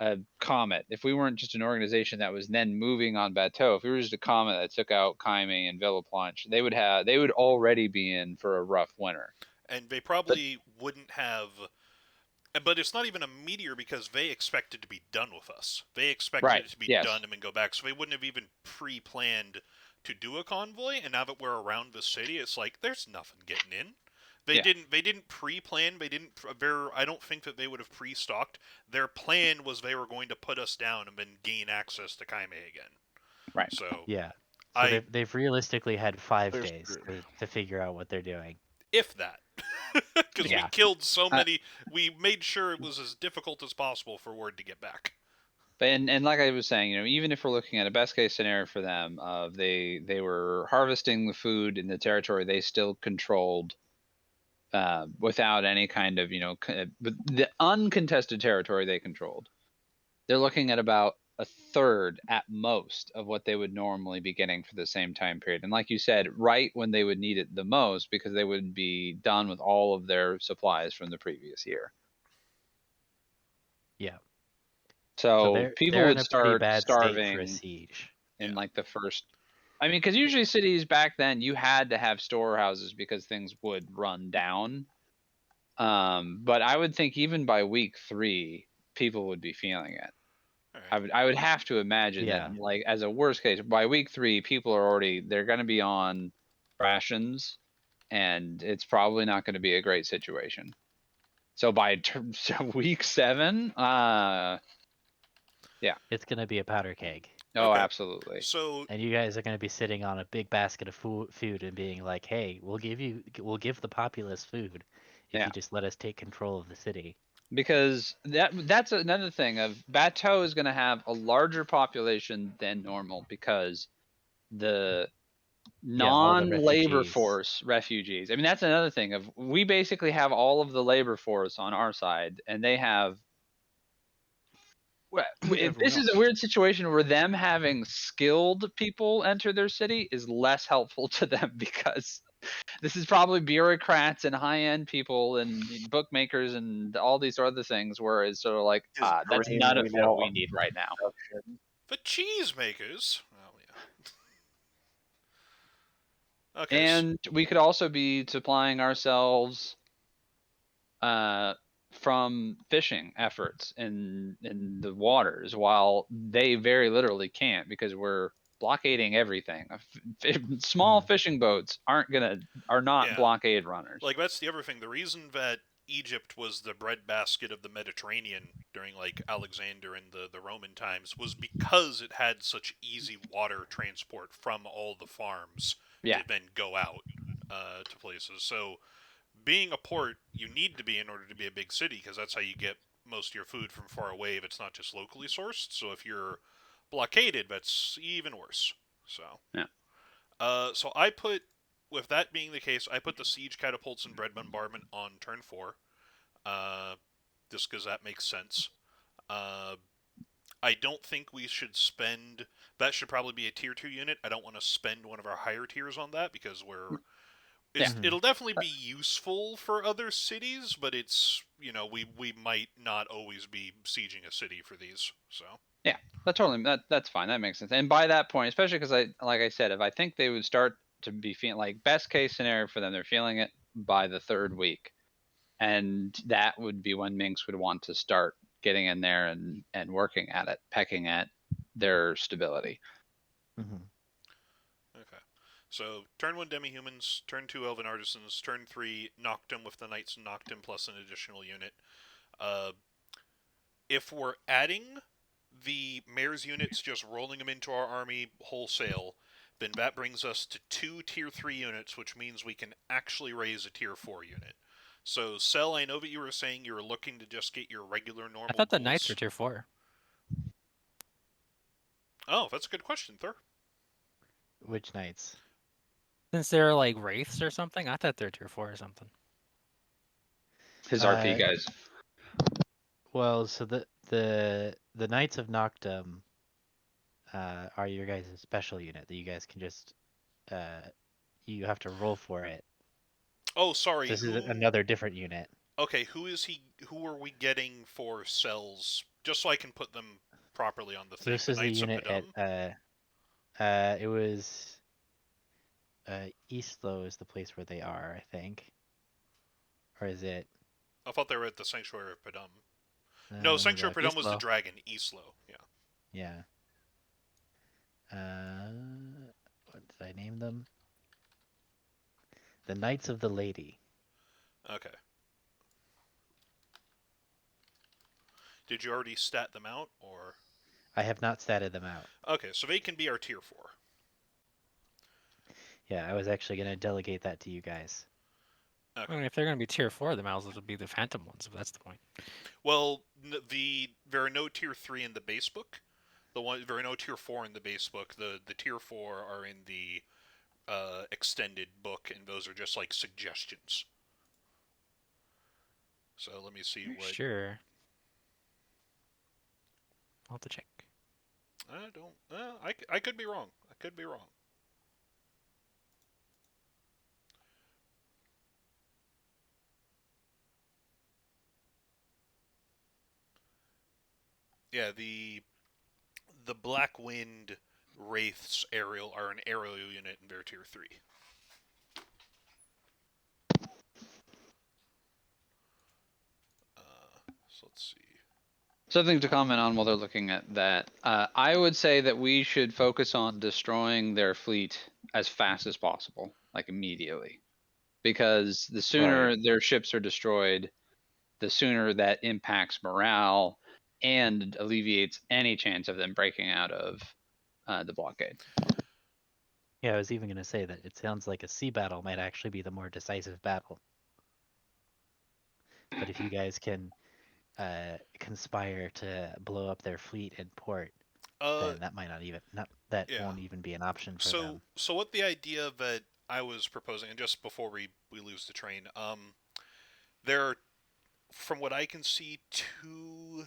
a comet, if we weren't just an organization that was then moving on Bateau, if we were just a comet that took out Kaime and Villaplanche, they would already be in for a rough winter. and they But probably wouldn't have. But it's not even a meteor because they expected to be done with us. They expected right, it to be yes, done and then go back, so they wouldn't have even pre-planned to do a convoy. And now that we're around the city, it's like there's nothing getting in. They yeah, didn't. They didn't pre-plan. They didn't. I don't think that they would have pre-stocked. Their plan was they were going to put us down and then gain access to Kaime again. right. So Yeah. So I, they've realistically had 5 days There's to figure out what they're doing. if that, because we Yeah. killed so Uh, many, we made sure it was as difficult as possible for word to get back. But and like I was saying, even if we're looking at a best case scenario for them, of they were harvesting the food in the territory they still controlled, without any kind of the uncontested territory they controlled. They're looking at about a third at most of what they would normally be getting for the same time period. And like you said, right when they would need it the most, because they would be done with all of their supplies from the previous year. Yeah. So So people they're in would a pretty start bad state for a starving siege. in Yeah. like the first. I mean, because usually cities back then you had to have storehouses because things would run down. But I would think even by week 3, people would be feeling it. All I right. would have to imagine Yeah. that, like, as a worst case, by week 3, people are already they're going to be on rations, and it's probably not going to be a great situation. So by so week 7, It's gonna be a powder keg, oh, Okay. absolutely. So and you guys are gonna be sitting on a big basket of food and being like, "Hey, we'll give the populace food if Yeah. you just let us take control of the city." Because that's another thing of Bateau is going to have a larger population than normal because the Yeah, all the non-labor refugees. force refugees. I mean, that's another thing of we basically have all of the labor force on our side, and they have. Everyone This is a else. weird situation where them having skilled people enter their city is less helpful to them because this is probably bureaucrats and high-end people and bookmakers and all these other things where it's sort of like, His that's brain none of we what now we on need right now. production. the cheesemakers. Well, yeah. Okay. And we could also be supplying ourselves from fishing efforts in the waters, while they very literally can't because we're blockading everything. Small Mhm. fishing boats are not Yeah. blockade runners. Like that's the other thing. The reason that Egypt was the breadbasket of the Mediterranean during like Alexander and the Roman times was because it had such easy water transport from all the farms Yeah, to then go out to places. So being a port, you need to be in order to be a big city because that's how you get most of your food from far away if it's not just locally sourced. So if you're blockaded, that's even worse. So yeah. so I put, with that being the case, I put the siege catapults and bread bombardment on turn 4, uh, just because that makes sense. Uh, I don't think we should spend. That should probably be a tier 2 unit. I don't want to spend one of our higher tiers on that because Yeah. Mhm. it'll definitely be useful for other cities, but it's we might not always be sieging a city for these. So Yeah, that's fine. That makes sense. And by that point, especially because like I said, if I think they would start to be feeling like best case scenario for them, they're feeling it by the 3rd week, and that would be when Minx would want to start getting in there and working at it, pecking at their stability. Mhm. okay. So turn 1 demi-humans, turn 2 elven artisans, turn 3 Noctum with the knights and Noctum plus an additional unit. Uh, if we're adding the mayor's units, just rolling them into our army wholesale, then that brings us to 2 tier 3 units, which means we can actually raise a tier 4 unit. So, Cell, I know that you were saying you were looking to just get your regular I normal thought the knights were ghouls. tier 4. Oh, that's a good question, Thur. Which knights? Since they're like wraiths or something, I thought they're tier 4 or something. His RP Uh, guys. well, so the Knights of Noctum are your guys' special unit that you guys can just uh you have to roll for it. Oh, sorry, This is who. another different unit. Okay, who is he? Who are we getting for Cell's? Just so I can put them properly on the thing. This The is the Knights of unit at Padum? it was Eastlow is the place where they are, I think. Or is it I thought they were at the Sanctuary of Padum. No, let me Sanctuary look. of Padum was the Eastlow. dragon. Eastlow, yeah. Yeah. What did I name them? The Knights of the Lady. Okay. Did you already stat them out, or? I have not statted them out. Okay, so they can be our tier 4. Yeah, I was actually going to delegate that to you guys. I Okay. mean, if they're going to be tier 4, the might would be the phantom ones, if that's the point. Well, there are no tier 3 in the base book. There are no tier 4 in the base book. The tier 4 are in the extended book, and those are just like suggestions. So let me see You're what. sure. I'll have to check. I don't. I could be wrong. I could be wrong. Yeah, the Black Wind Wraiths aerial are an aerial unit in their tier 3. So let's see. Something to comment on while they're looking at that. I would say that we should focus on destroying their fleet as fast as possible, like immediately, because the sooner Right. their ships are destroyed, the sooner that impacts morale and alleviates any chance of them breaking out of the blockade. Yeah, I was even going to say that it sounds like a sea battle might actually be the more decisive battle. But if you guys can conspire to blow up their fleet in port, Uh, then that might not even not that yeah. won't even be an option for So them. so what the idea that I was proposing, and just before we lose the train, there are, from what I can see, two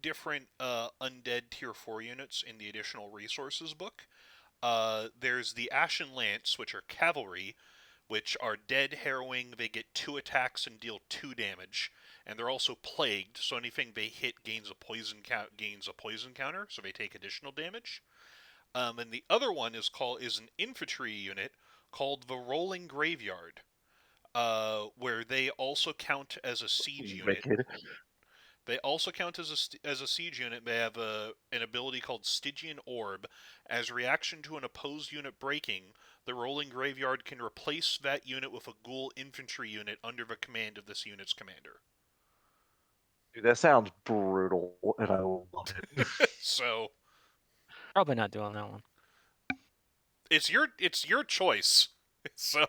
different undead tier 4 units in the additional resources book. There's the Ashen Lance, which are cavalry, which are dead, harrowing. They get 2 attacks and deal 2 damage, and they're also plagued. So anything they hit gains a poison counter, so they take additional damage. And the other one is an infantry unit called the Rolling Graveyard, where they also count as a siege unit. Wicked. They also count as a siege unit. They have an ability called Stygian Orb. As a reaction to an opposed unit breaking, the Rolling Graveyard can replace that unit with a ghoul infantry unit under the command of this unit's commander. Dude, that sounds brutal, and I love it. So Probably not doing that one. it's your choice. So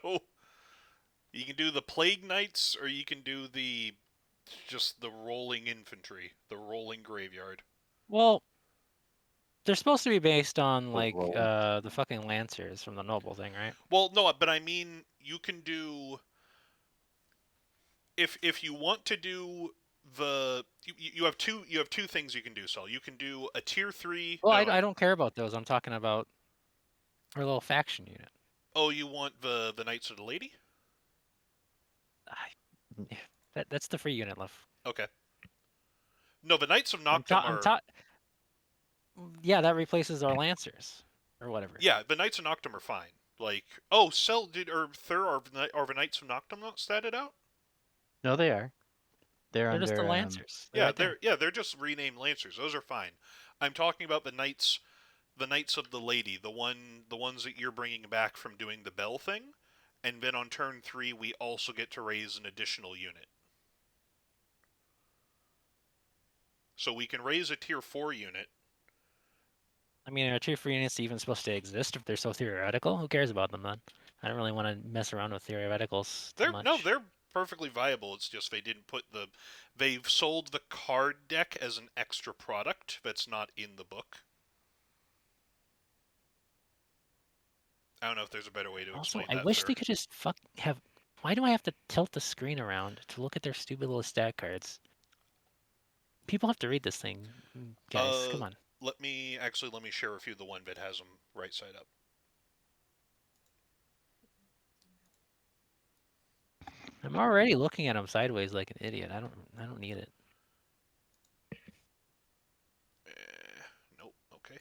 you can do the Plague Knights, or you can do just the rolling infantry, the rolling graveyard. Well, they're supposed to be based on The like roll. the fucking Lancers from the Noble thing, right? Well, no, but I mean, you can do, if you want to do you have two things you can do. So you can do a tier 3. Well, No, I don't care about those. I'm talking about our little faction unit. oh, you want the Knights of the Lady? I, that's the free unit, love. Okay. No, the Knights of I'm Noctum ta- I'm are ta- Yeah, that replaces our Lancers or whatever. yeah, the Knights of Noctum are fine. Like, oh, Cell did or Thur are the Knights of Noctum not statted out? No, they are. They're They're just the under Lancers. They're right there. They're just renamed Lancers. Those are fine. I'm talking about the Knights of the Lady, the ones that you're bringing back from doing the bell thing, and then on turn 3 we also get to raise an additional unit. So we can raise a tier 4 unit. I mean, are tier 3 units even supposed to exist if they're so theoretical? Who cares about them then? I don't really want to mess around with theoreticals too much. They're perfectly viable. It's just they didn't put they've sold the card deck as an extra product that's not in the book. I don't know if there's a better way to Also, explain I that, wish sir. they could just have. Why do I have to tilt the screen around to look at their stupid little stat cards? People have to read this thing, guys. Come on. Let me share with you the one that has them right side up. I'm already looking at them sideways like an idiot. I don't need it. Nope. Okay.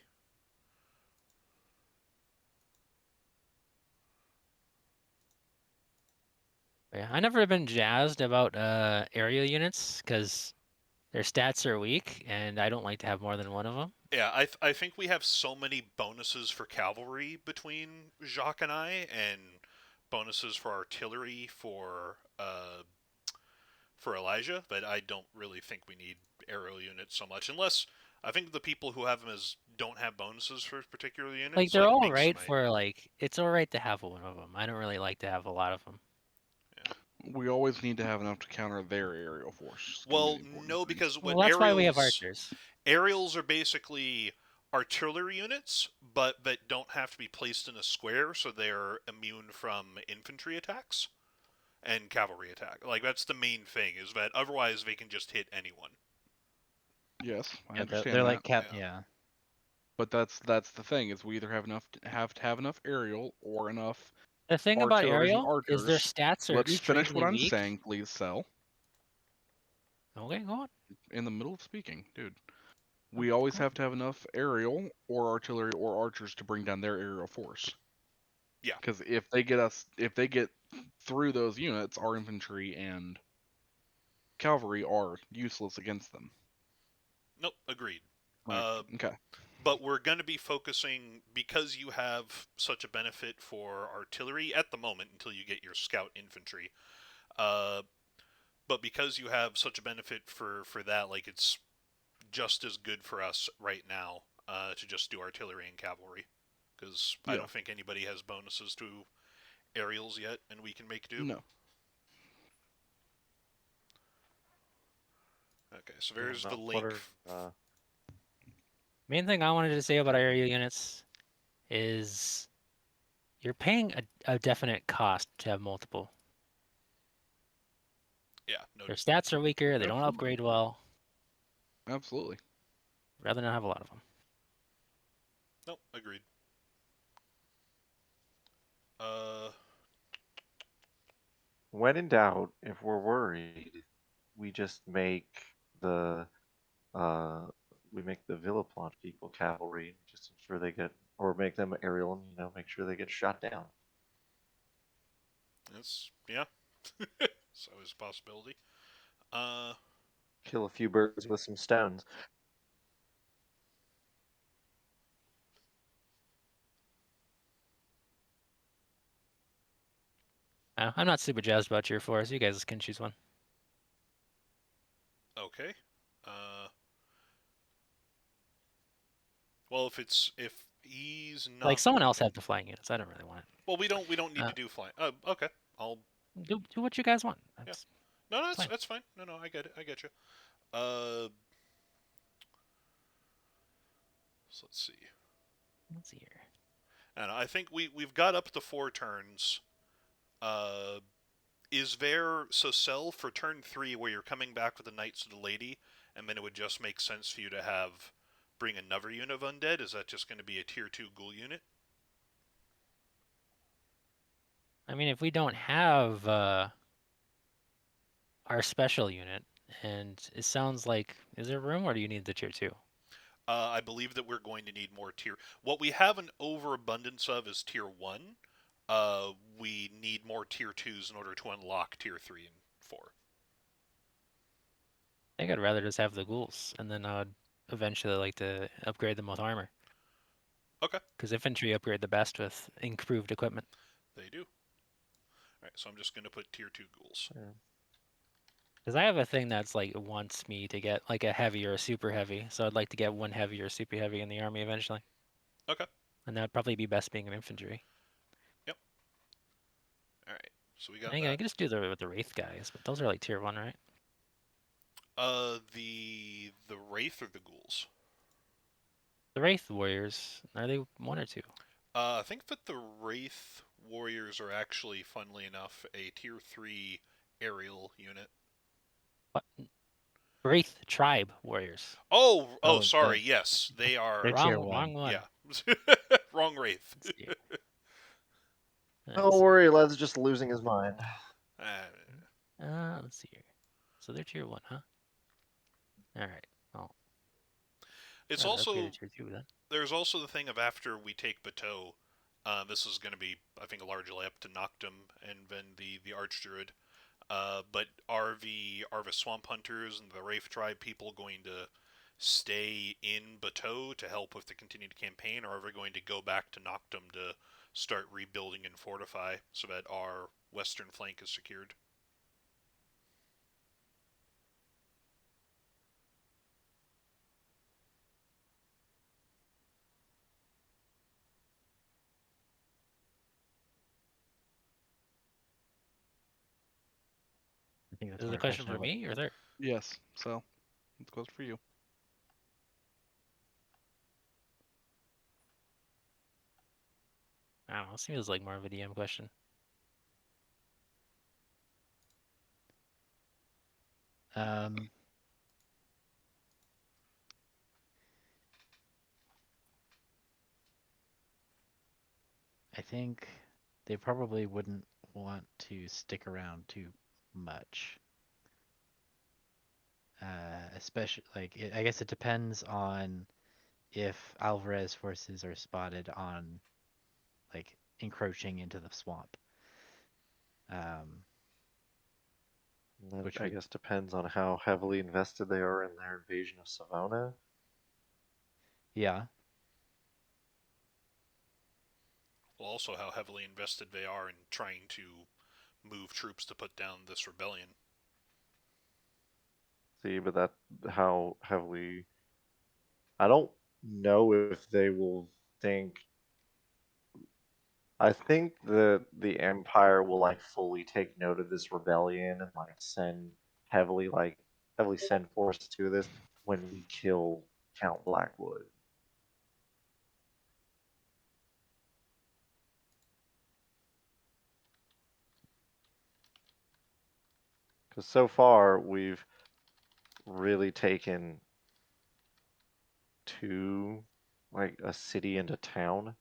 Yeah, I never been jazzed about area units because their stats are weak, and I don't like to have more than one of them. Yeah, I think we have so many bonuses for cavalry between Jacques and I, and bonuses for artillery for Elijah, that I don't really think we need aerial units so much, unless I think the people who have them as don't have bonuses for particular Like units, they're like all Minx right might. for like it's all right to have one of them. I don't really like to have a lot of them. We always need to have enough to counter their aerial force. It's gonna be Well, the important no, thing. because Well, that's why we have archers. aerials are basically artillery units, but that don't have to be placed in a square, so they're immune from infantry attacks. and cavalry attack. Like that's the main thing, is that otherwise they can just hit anyone. Yes, I Yeah, understand they're that. like Yeah. yeah. But that's the thing is we either have to have enough aerial or enough The thing about artillers and Ariel is their archers. stats are Let me finish what extremely I'm weak. saying, please, Cell. Okay, go on. In the middle of speaking, dude. Oh, We always go on. have to have enough aerial or artillery or archers to bring down their aerial force. Yeah. Because if they get through those units, our infantry and cavalry are useless against them. Nope, agreed. Like, okay. But we're going to be focusing, because you have such a benefit for artillery at the moment until you get your scout infantry. But because you have such a benefit for that, like it's just as good for us right now to just do artillery and cavalry, because I Yeah. don't think anybody has bonuses to aerials yet, and we can make do. No. Okay, so there's the Not link. Main thing I wanted to say about area units is you're paying a definite cost to have multiple. Yeah, Their noted. stats are weaker. They don't Absolutely. upgrade well. Absolutely. Rather not have a lot of them. Nope, agreed. When in doubt, if we're worried, we just make the we make the Villaplanche people cavalry, just ensure they get, or make them aerial, and make sure they get shot down. That's yeah. It's always a possibility. Kill a few birds with some stones. I'm not super jazzed about tier 4s. You guys can choose one. Okay. Well, if he's not Like someone else have the flying units. I don't really want it. Well, we don't need to do flying. Okay. I'll Do what you guys want. That's No, fine. that's fine. No, I get it. I get you. So let's see. Let's see here. And I think we've got up to 4 turns. Uh, is there sell for turn 3 where you're coming back with the Knights of the Lady, and then it would just make sense for you to bring another unit of undead? Is that just going to be a tier 2 ghoul unit? I mean, if we don't have our special unit, and it sounds like, is there room, or do you need the tier 2? I believe that we're going to need more tier. What we have an overabundance of is tier 1. We need more tier 2s in order to unlock tier 3 and 4. I think I'd rather just have the ghouls, and then I'd eventually like to upgrade them with armor. Okay. Because infantry upgrade the best with improved equipment. They do. Alright, so I'm just going to put tier 2 ghouls. Because I have a thing that's like wants me to get like a heavy or a super heavy, so I'd like to get one heavy or super heavy in the army eventually. Okay. And that'd probably be best being an infantry. Yep. Alright, so we got I think that. I could just do the with the wraith guys, but those are like tier 1, right? The Wraith or the ghouls? The wraith warriors, are they 1 or 2? I think that the Wraith warriors are actually, funnily enough, a tier 3 aerial unit. What? Wraith tribe warriors. Oh, Oh, sorry. Yes, they they're are. tier Wrong 1. one. Yeah, wrong Wraith. Let's see. Don't worry, Led's just losing his mind. Let's see here. So they're tier 1, huh? Alright. Oh. It's Upgrade also to tier 2 then. there's also the thing of after we take Bateau, this is going to be, I think, a large layup to Noctum and then the Archdruid. But are the Swamp Hunters and the Wraith Tribe people going to stay in Bateau to help with the continued campaign, or are we going to go back to Noctum to start rebuilding and fortify so that our western flank is secured? I think that's Is more the question for about me or there? Yes. So it goes for you. I don't know. It seems like more of a DM question. Um, I think they probably wouldn't want to stick around too much. Especially I guess it depends on if Alvarez forces are spotted on like encroaching into the swamp. Um, That, which I would guess, depends on how heavily invested they are in their invasion of Savona. yeah. Well, also how heavily invested they are in trying to move troops to put down this rebellion. See, but that how heavily. I don't know if they will think. I think that the Empire will like fully take note of this rebellion and like heavily send forces to this when we kill Count Blackwood. Because so far we've really taken two, like a city and a town.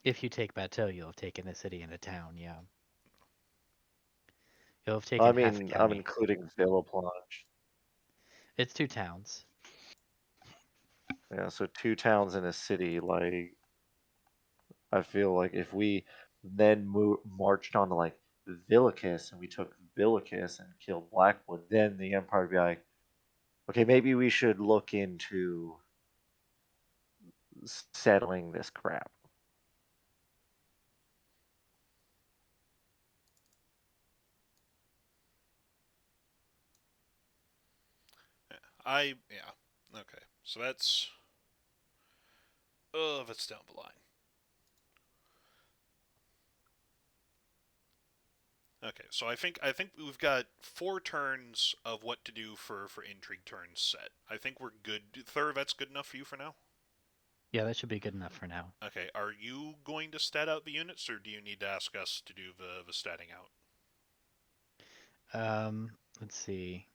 If you take Bateau, you'll have taken a city and a town. Yeah, you'll have I taken half a mean, I'm county. including Villaplanche. It's 2 towns. Yeah, so two towns and a city. Like, I feel like if we then marched on to like Villicus and we took Villicus and killed Blackwood, then the Empire would be like, okay, maybe we should look into settling this crap. Yeah. Okay. So that's that's down the line. Okay, so I think we've got 4 turns of what to do for intrigue turns set. I think we're good. Thur, that's good enough for you for now. Yeah, that should be good enough for now. Okay, are you going to stat out the units, or do you need to ask us to do the statting out? Let's see.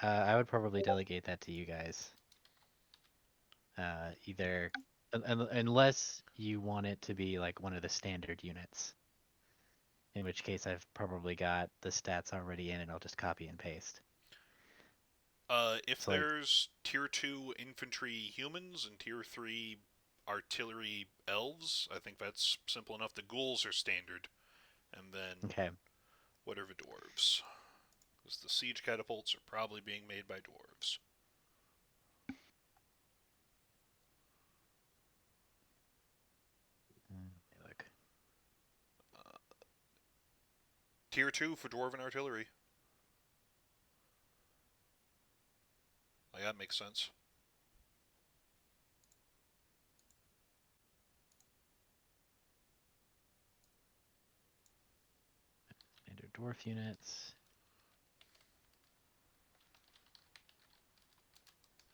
I would probably delegate that to you guys. Either unless you want it to be like one of the standard units, in which case I've probably got the stats already in and I'll just copy and paste. If So like, there's tier 2 infantry humans and tier 3 artillery elves, I think that's simple enough. The ghouls are standard, and then okay, whatever dwarves. Because the siege catapults are probably being made by dwarves. let me look. Uh, tier 2 for dwarven artillery. Like, that makes sense. Standard dwarf units.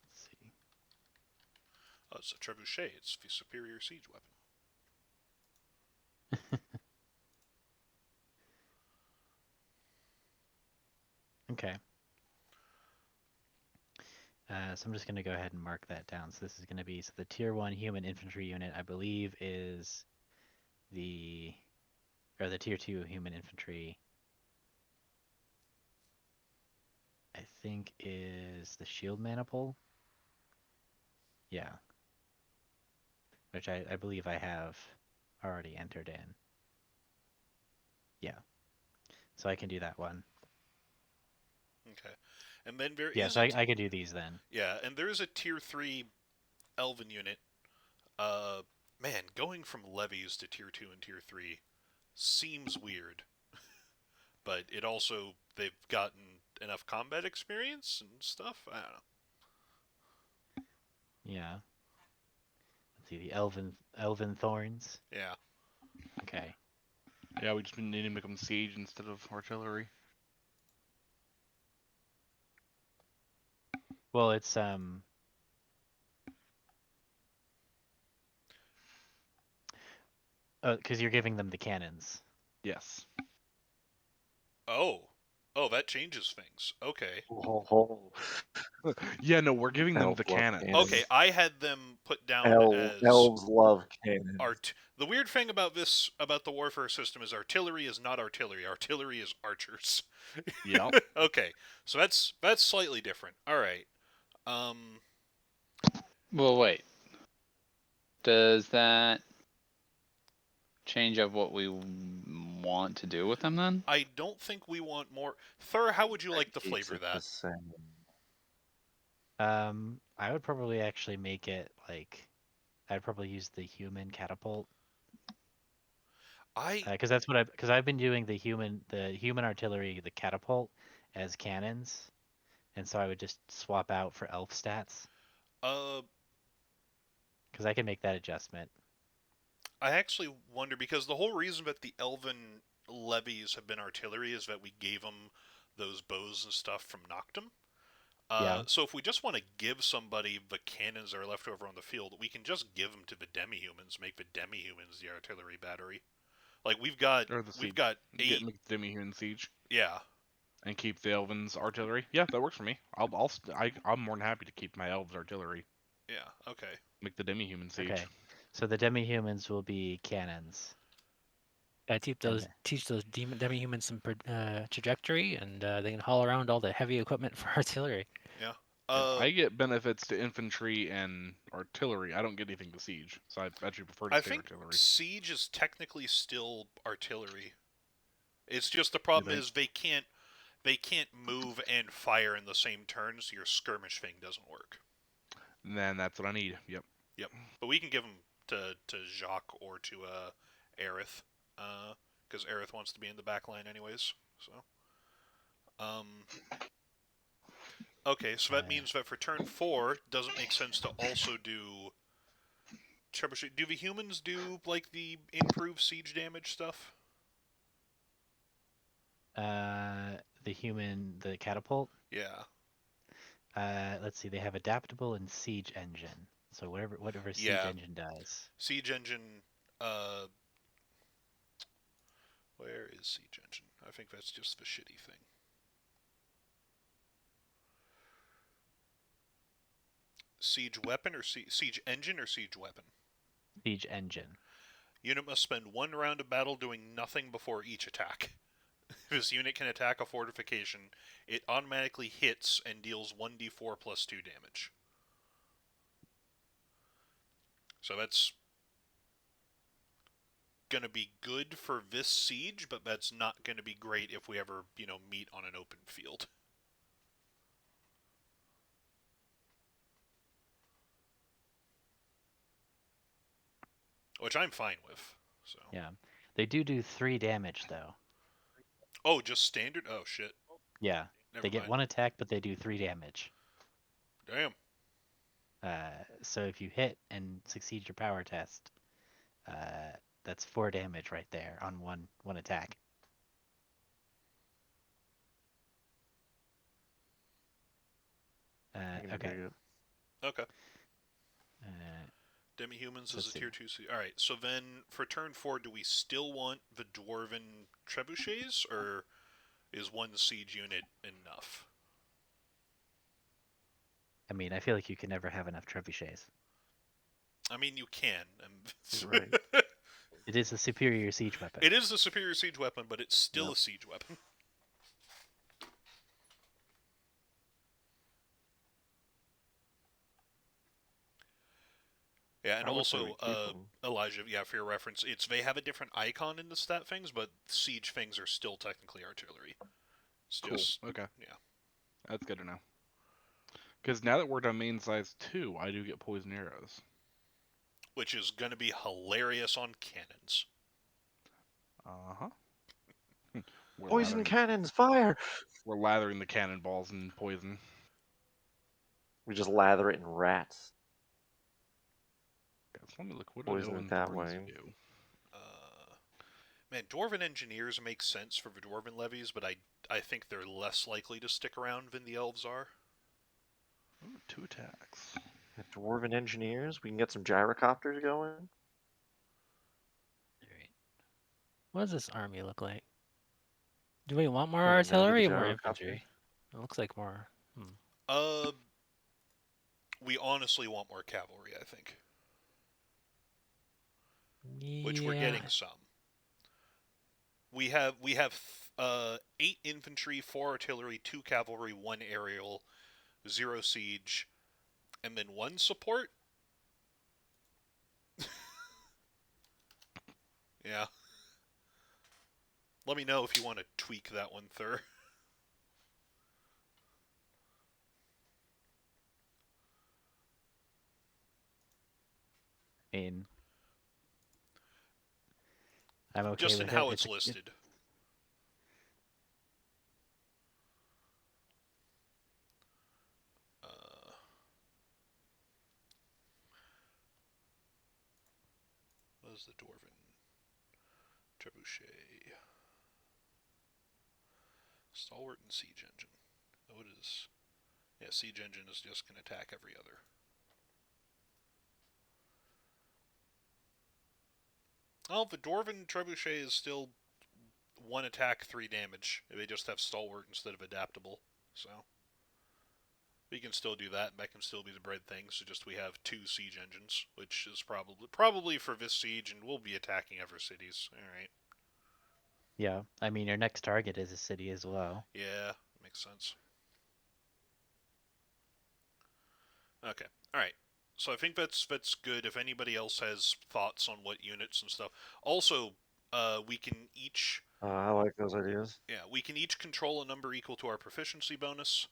Let's see. Oh, it's a trebuchet. It's the superior siege weapon. Okay. So I'm just going to go ahead and mark that down. So this is going to be, so the tier 1 human infantry unit, I believe, is the, or the tier 2 human infantry, I think is the shield maniple. Yeah. Which I believe I have already entered in. Yeah. So I can do that one. Okay. And then there Yeah, is so I could do these then. yeah, and there is a tier 3 elven unit. Uh Man, going from levies to tier 2 and tier 3 seems weird, but it also they've gotten enough combat experience and stuff. I don't know. Yeah. Let's see, the Elven Thorns. Yeah. Okay. Yeah, we just been needing to make them siege instead of artillery. Well, it's Because you're giving them the cannons. Yes. Oh, that changes things. Okay. Oh, Yeah, no, we're giving them Elves the love cannons. cannons. Okay, I had them put down as Elves love cannons. The weird thing about the warfare system is artillery is not artillery. Artillery is archers. Yep. Okay, so that's slightly different. All right. Um, Well, wait. Does that change up what we want to do with them then? I don't think we want more. Thur, how would you That like to keeps flavor it the that? same. I would probably actually make it like I'd probably use the human catapult I because I've been doing the human artillery, the catapult as cannons, and so I would just swap out for elf stats uh because I can make that adjustment. I actually wonder because the whole reason that the elven levies have been artillery is that we gave them those bows and stuff from Noctum. Yeah. So if we just want to give somebody the cannons that are left over on the field, we can just give them to the demi-humans, make the demi-humans the artillery battery. Like we've got Or the siege. we've got Get 8. Demi-Human Siege Yeah. and keep the Elvins artillery. Yeah, that works for me. I'm more than happy to keep my Elves artillery. Yeah. Okay. Make the Demi-Human Siege. Okay. So the demi-humans will be cannons. Teach those demi-humans some trajectory, and they can haul around all the heavy equipment for artillery. Yeah. Yeah, I get benefits to infantry and artillery. I don't get anything to siege, so I actually prefer to I stay think artillery. siege is technically still artillery. It's just the You problem think? is they can't move and fire in the same turn, so your skirmish thing doesn't work. Then that's what I need. Yep. Yep. But we can give them to Jacques or to Aerith, because Aerith wants to be in the back line anyways. So, okay, so that means that for turn 4, doesn't make sense to also do troubleshoot. Do the humans do like the improved siege damage stuff? The catapult. Yeah. Let's see, they have adaptable and siege engine. So whatever siege Yeah. engine does. Siege engine. Where is siege engine? I think that's just the shitty thing. Siege weapon or siege engine or siege weapon? Siege engine. Unit must spend 1 round of battle doing nothing before each attack. If this unit can attack a fortification, it automatically hits and deals 1d4 plus 2 damage. So that's going to be good for this siege, but that's not going to be great if we ever, meet on an open field. Which I'm fine with. So. Yeah. They do 3 damage though. Oh, just standard? Oh, shit. Yeah. Never They get mind. 1 attack, but they do 3 damage. Damn. So if you hit and succeed your power test, that's 4 damage right there on one attack. Okay. Okay. Uh, Demi-humans is let's a see. tier 2 siege. Alright, so then for turn 4, do we still want the dwarven trebuchets, or is 1 siege unit enough? I mean, I feel like you can never have enough trebuchets. I mean, you can. You're right. It is a superior siege weapon. It is the superior siege weapon, but it's still a siege weapon. Yeah, and I would say we also, keep 'em. Elijah, yeah, for your reference, they have a different icon in the stat things, but siege things are still technically artillery. It's Cool. just, Okay. yeah. That's good to know. Because now that we're domain size 2, I do get poison arrows. Which is going to be hilarious on cannons. Uh-huh. Poison cannons, fire! We're lathering the cannonballs in poison. We just lather it in rats. Guys, let me look. What Poison do it that Thorns way. do? Man, Dwarven Engineers make sense for the Dwarven levies, but I think they're less likely to stick around than the Elves are. Ooh, 2 attacks. Dwarven engineers, we can get some gyrocopters going. What does this army look like? Do we want more You haven't downloaded the artillery or more gyro copy? infantry? It looks like more. We honestly want more cavalry, I think. Which we're Yeah. getting some. We have 8 infantry, 4 artillery, 2 cavalry, 1 aerial, 0 siege, and then 1 support. Yeah. Let me know if you want to tweak that one, Thur. I mean, I'm okay Just in with how it. it's listed. What is the Dwarven Trebuchet? Stalwart and Siege Engine. Oh, it is. Yeah, Siege Engine is just going to attack every other. Oh, the Dwarven Trebuchet is still 1 attack, 3 damage. They just have Stalwart instead of Adaptable. So we can still do that, and that can still be the bread thing. So just we have 2 Siege Engines, which is probably for this siege, and we'll be attacking other cities. All right. Yeah, I mean, your next target is a city as well. Yeah, makes sense. Okay. All right. So I think that's good. If anybody else has thoughts on what units and stuff, also, we can each I like those ideas. we can each control a number equal to our proficiency bonus.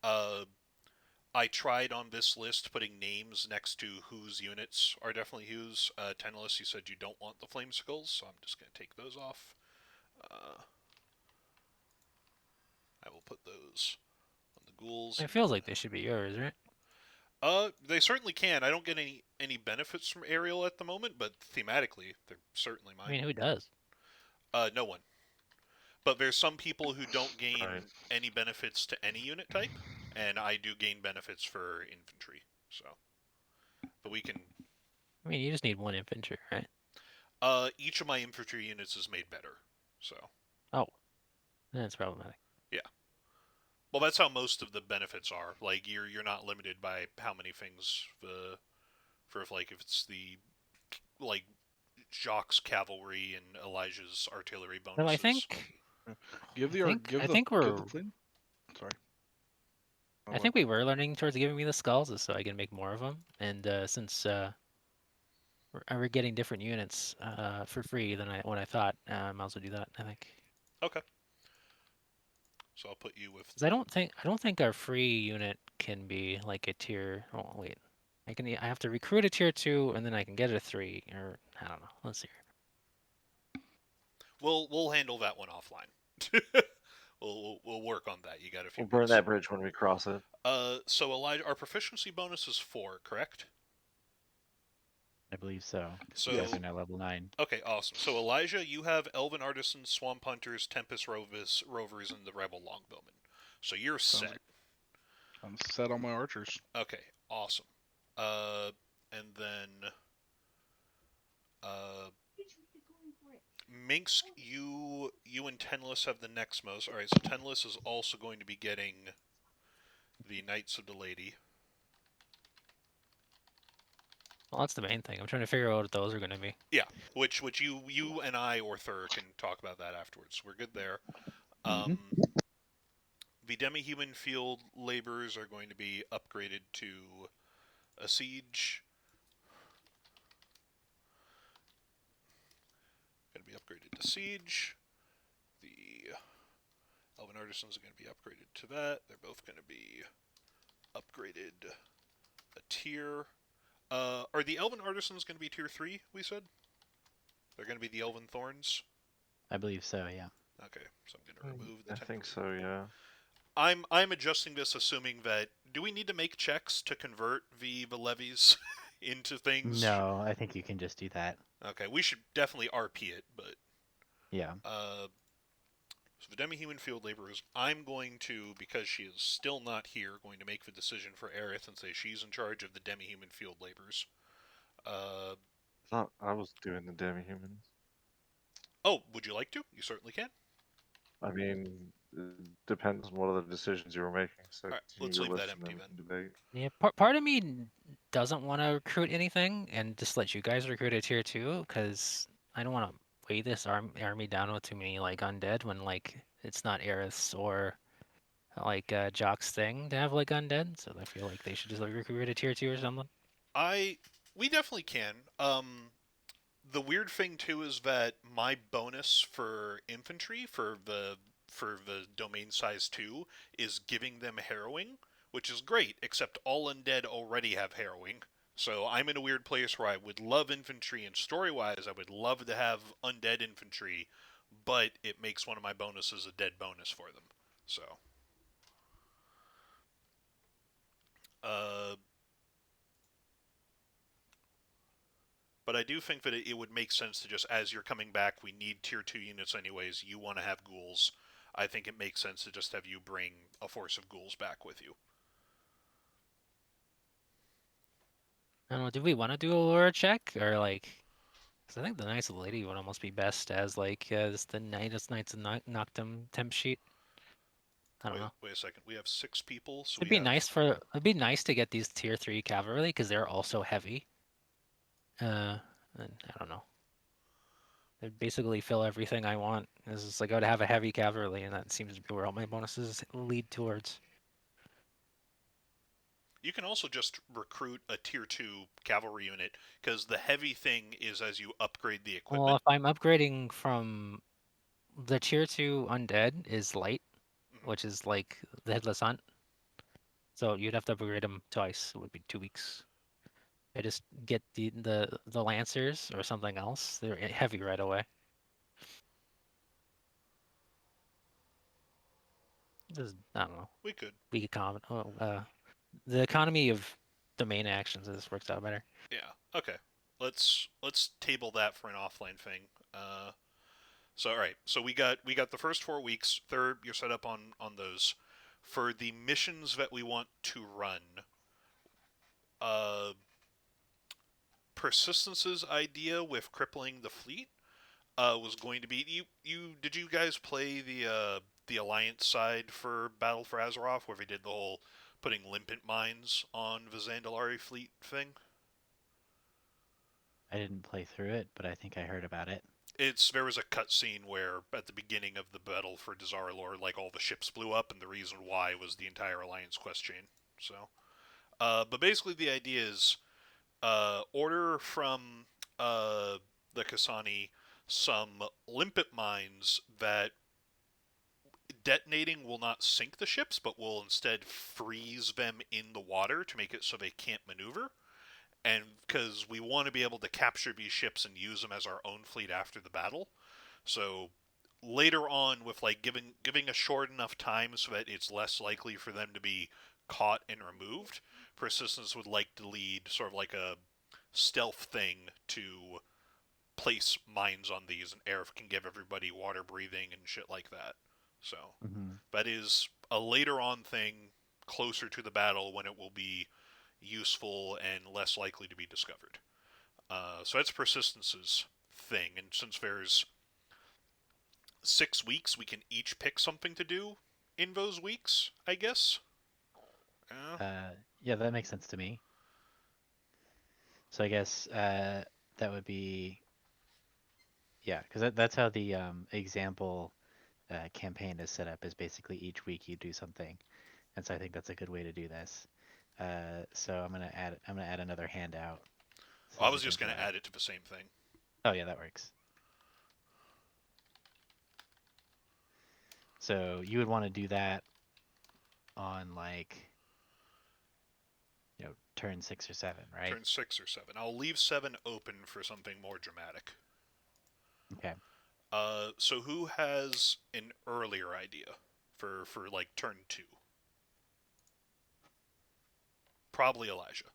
I tried on this list putting names next to whose units are definitely whose. Tennis, you said you don't want the flame skulls, so I'm just gonna take those off. I will put those on the ghouls. It feels like they should be yours, right? They certainly can. I don't get any benefits from aerial at the moment, but thematically, they're certainly mine. I mean, who does? No one. But there's some people who don't gain Right. any benefits to any unit type, and I do gain benefits for infantry. So, but we can. I mean, you just need 1 infantry, right? Each of my infantry units is made better. So. Oh, that's problematic. Yeah. Well, that's how most of the benefits are. Like you're not limited by how many things for if it's the like Jacques cavalry and Elijah's artillery bonuses. So I think Give I the think- give I the think we're- give the flame. Sorry. I think we were learning towards giving me the skulls, so I can make more of them. And since we're getting different units for free than what I thought, I might as well do that. I think. Okay. So I'll put you with. 'Cause I don't think our free unit can be like a tier. Oh wait, I have to recruit a tier 2, and then I can get a 3, or I don't know. Let's see. We'll handle that one offline. we'll work on that. You got a few. We'll burn minutes. that bridge when we cross it. So Elijah, our proficiency bonus is 4, correct? I believe so. So You guys are now level 9. okay, awesome. So Elijah, you have Elven Artisans, Swamp Hunters, Tempest Rovers, and the Rebel Longbowmen. So you're Sounds set. I'm set on my archers. Okay, awesome. And then Minx, you and Tenless have the next most. All right, so Tenless is also going to be getting the Knights of the Lady. Well, that's the main thing. I'm trying to figure out what those are going to be. Yeah, which you and I or Thur can talk about that afterwards. We're good there. The demi-human field laborers are going to be upgraded to a siege. Going to be upgraded to siege. The elven artisans are going to be upgraded to that. They're both going to be upgraded a tier. Are the elven artisans going to be tier 3? We said they're going to be the elven thorns. I believe so. Yeah. Okay, so I'm going to remove the. I think so. Yeah. I'm adjusting this, assuming that do we need to make checks to convert the levies into things? No, I think you can just do that. Okay, we should definitely RP it, but Yeah. so the demi-human field laborers, I'm going to, because she is still not here, going to make the decision for Aerith and say she's in charge of the demi-human field laborers. I thought I was doing the demi-humans. Oh, would you like to? You certainly can. I mean, it depends on what other decisions you were making. So All right, continue let's your leave that list and empty then we then. can debate. Yeah, part of me doesn't want to recruit anything and just let you guys recruit a tier 2 because I don't want to weigh this army down with too many like undead when like it's not Aerith's or like Jock's thing to have like undead. So I feel like they should just like recruit a tier 2 or something. We definitely can. The weird thing too is that my bonus for infantry for the domain size 2 is giving them harrowing, which is great, except all undead already have harrowing. So I'm in a weird place where I would love infantry, and story-wise I would love to have undead infantry, but it makes one of my bonuses a dead bonus for them. So uh but I do think that it would make sense to just, as you're coming back, we need tier 2 units anyways, you want to have ghouls. I think it makes sense to just have you bring a force of ghouls back with you. I don't know. Do we want to do a lore check or like? Because I think the Knights of the Lady would almost be best as like as the Knights of Noctum temp sheet. I don't know. Wait a second. We have 6 people, so It'd we be have. nice for it'd be nice to get these tier 3 cavalry because they're also heavy. And I don't know. They basically fill everything I want. It's just like I would have a heavy cavalry, and that seems to be where all my bonuses lead towards. You can also just recruit a tier 2 cavalry unit, because the heavy thing is as you upgrade the Well, equipment. if I'm upgrading from the tier 2 undead is light, Mhm. which is like the headless hunt. So you'd have to upgrade them twice. It would be 2 weeks. I just get the lancers or something else. They're heavy right away. Just I don't know. We could. We could comment. Oh, the economy of domain actions just works out better. Yeah. Okay. Let's table that for an offline thing. So all right. So we got the first 4 weeks. Third, you're set up on those. For the missions that we want to run, uh, Persistence's idea with crippling the fleet was going to be you. Did you guys play the Alliance side for Battle for Azeroth, where they did the whole putting limpet mines on the Zandalari fleet thing? I didn't play through it, but I think I heard about it. There was a cutscene where at the beginning of the battle for Dazar'alor, like all the ships blew up, and the reason why was the entire Alliance quest chain. So, but basically the idea is order from the Kasani some limpet mines that detonating will not sink the ships, but will instead freeze them in the water to make it so they can't maneuver. And because we want to be able to capture these ships and use them as our own fleet after the battle, so later on, with like giving a short enough time so that it's less likely for them to be caught and removed, Persistence would like to lead sort of like a stealth thing to place mines on these, and Aerith can give everybody water breathing and shit like that. So Hmm. that is a later on thing, closer to the battle, when it will be useful and less likely to be discovered. So that's Persistence's thing, and since there's 6 weeks, we can each pick something to do in those weeks, I guess. Yeah. Yeah, that makes sense to me. So I guess that would be yeah, because that's how the example campaign is set up. Is basically each week you do something, and so I think that's a good way to do this. So I'm gonna add another handout. I This was is just going to into add it to the same thing. oh yeah, that works. So you would want to do that on like turn 6 or 7, right? Turn 6 or 7. I'll leave 7 open for something more dramatic. Okay. So who has an earlier idea for like turn 2? Probably Elijah.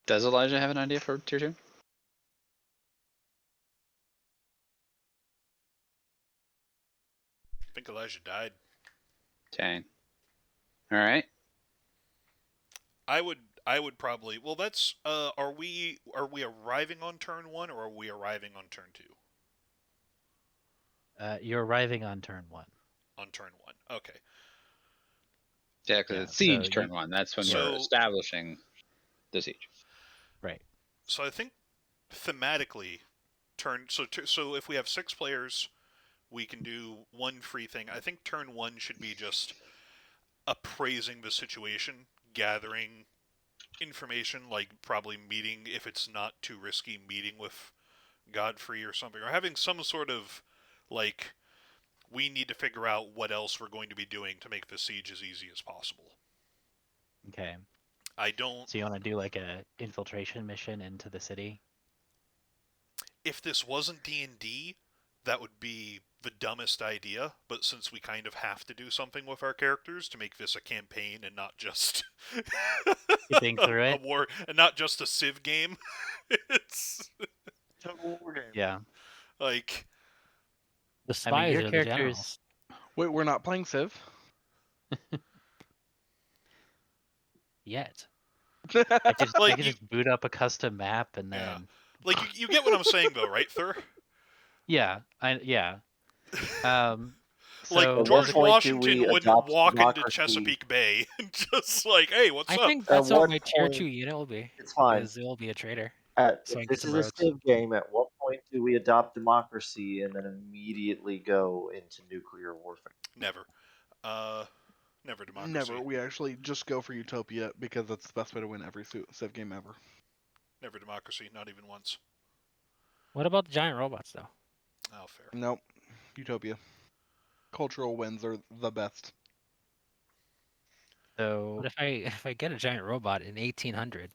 Does Elijah have an idea for tier 2? think Elijah died. Dang. All right. I would probably. Well, that's. Are we arriving on turn 1 or are we arriving on turn 2? You're arriving on turn 1. On turn 1. Okay. Yeah, because Yeah, it's siege so turn 1. That's when we're So establishing the siege. right. so I think thematically, so if we have 6 players, we can do one free thing. I think turn 1 should be just appraising the situation, gathering information, like probably meeting, if it's not too risky, meeting with Godfrey or something, or having some sort of like, we need to figure out what else we're going to be doing to make the siege as easy as possible. Okay. I don't. So you want to do like a infiltration mission into the city? If this wasn't D&D, that would be the dumbest idea, but since we kind of have to do something with our characters to make this a campaign and not just You think through a it? war and not just a Civ game, it's Total war game. Yeah. like, The I mean, spies your are the characters. generals. Wait, we're not playing Civ? Yet. I could like you, just boot up a custom map and yeah, then like you get what I'm saying though, right, Thur? yeah, Um, Like so At there's what George a point do Washington we wouldn't adopt walk into democracy? Chesapeake Bay and just like, hey, what's I up? think At that's what what my tier point? 2 unit will be. It's fine. Is it will be a trader. If Swing this some is a roads. Civ game, at what point do we adopt democracy and then immediately go into nuclear warfare? Never. Never democracy. Never. We actually just go for Utopia because that's the best way to win every Civ game ever. Never democracy, not even once. What about the giant robots though? Oh, fair. Nope. Utopia. Cultural wins are the best. so What if I get a giant robot in 1800?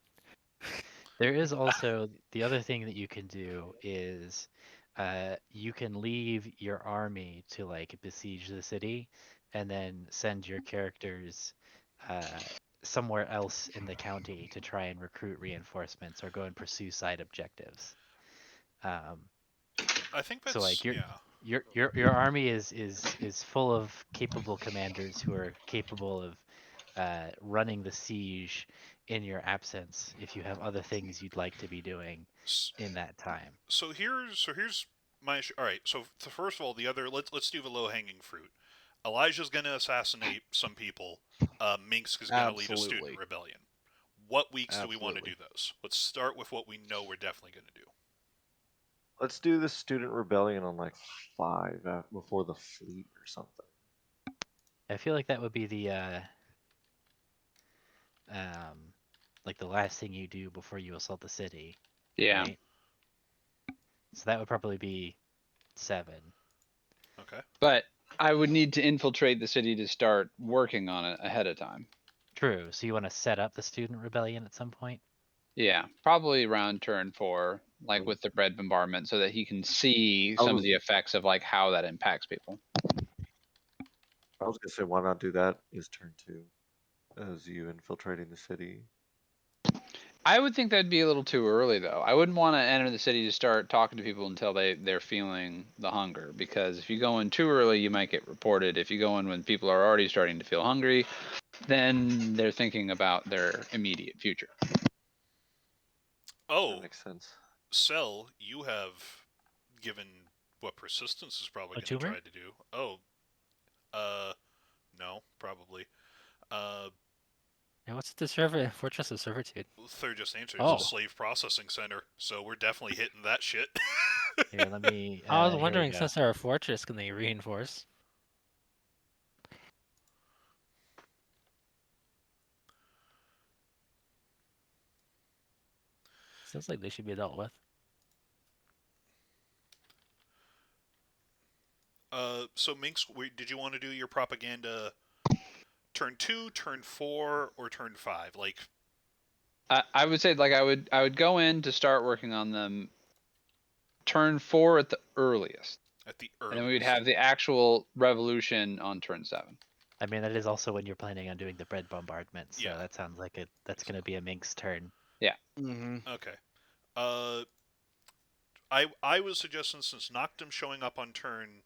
there is also the other thing that you can do is you can leave your army to like besiege the city and then send your characters uh, somewhere else in the county to try and recruit reinforcements or go and pursue side objectives. Um, I think so that's like your yeah. your army is full of capable commanders who are capable of running the siege in your absence if you have other things you'd like to be doing in that time. So here's my all right. So first of all, the other let's do the low hanging fruit. Elijah's gonna assassinate some people. Minsk is gonna lead a student Absolutely. rebellion. What weeks do we want to Absolutely. do those? Let's start with what we know we're definitely gonna do. Let's do the student rebellion on like 5 before the fleet or something. I feel like that would be the um like the last thing you do before you assault the city, Yeah. right? So that would probably be 7. Okay. But I would need to infiltrate the city to start working on it ahead of time. True. So you want to set up the student rebellion at some point? Yeah, probably around turn 4, like with the bread bombardment, so that he can see some of the effects of like how that impacts people. I was gonna say, why not do that as turn 2, as you infiltrating the city? I would think that'd be a little too early though. I wouldn't want to enter the city to start talking to people until they're feeling the hunger, because if you go in too early, you might get reported. If you go in when people are already starting to feel hungry, then they're thinking about their immediate future. That Oh, makes sense. Cell, you have given what persistence is probably A going to tumor? try to do. Oh, no, probably. And what's the Fortress of Servitude? Third just answered. It's Oh. a slave processing center, so we're definitely hitting that shit. Here, let me I was here we wondering, go. since they're a fortress, can they reinforce? Sounds like they should be dealt with. So Minx, did you want to do your propaganda turn 2, turn 4, or turn 5? Like, I would say like I would go in to start working on them turn 4 at the earliest. at the And then earliest. we would have the actual revolution on turn 7. I mean, that is also when you're planning on doing the bread bombardment, so Yeah. that sounds like that's going to be a Minx turn. Mm-hmm. Okay. I was suggesting, since Noctum showing up on turn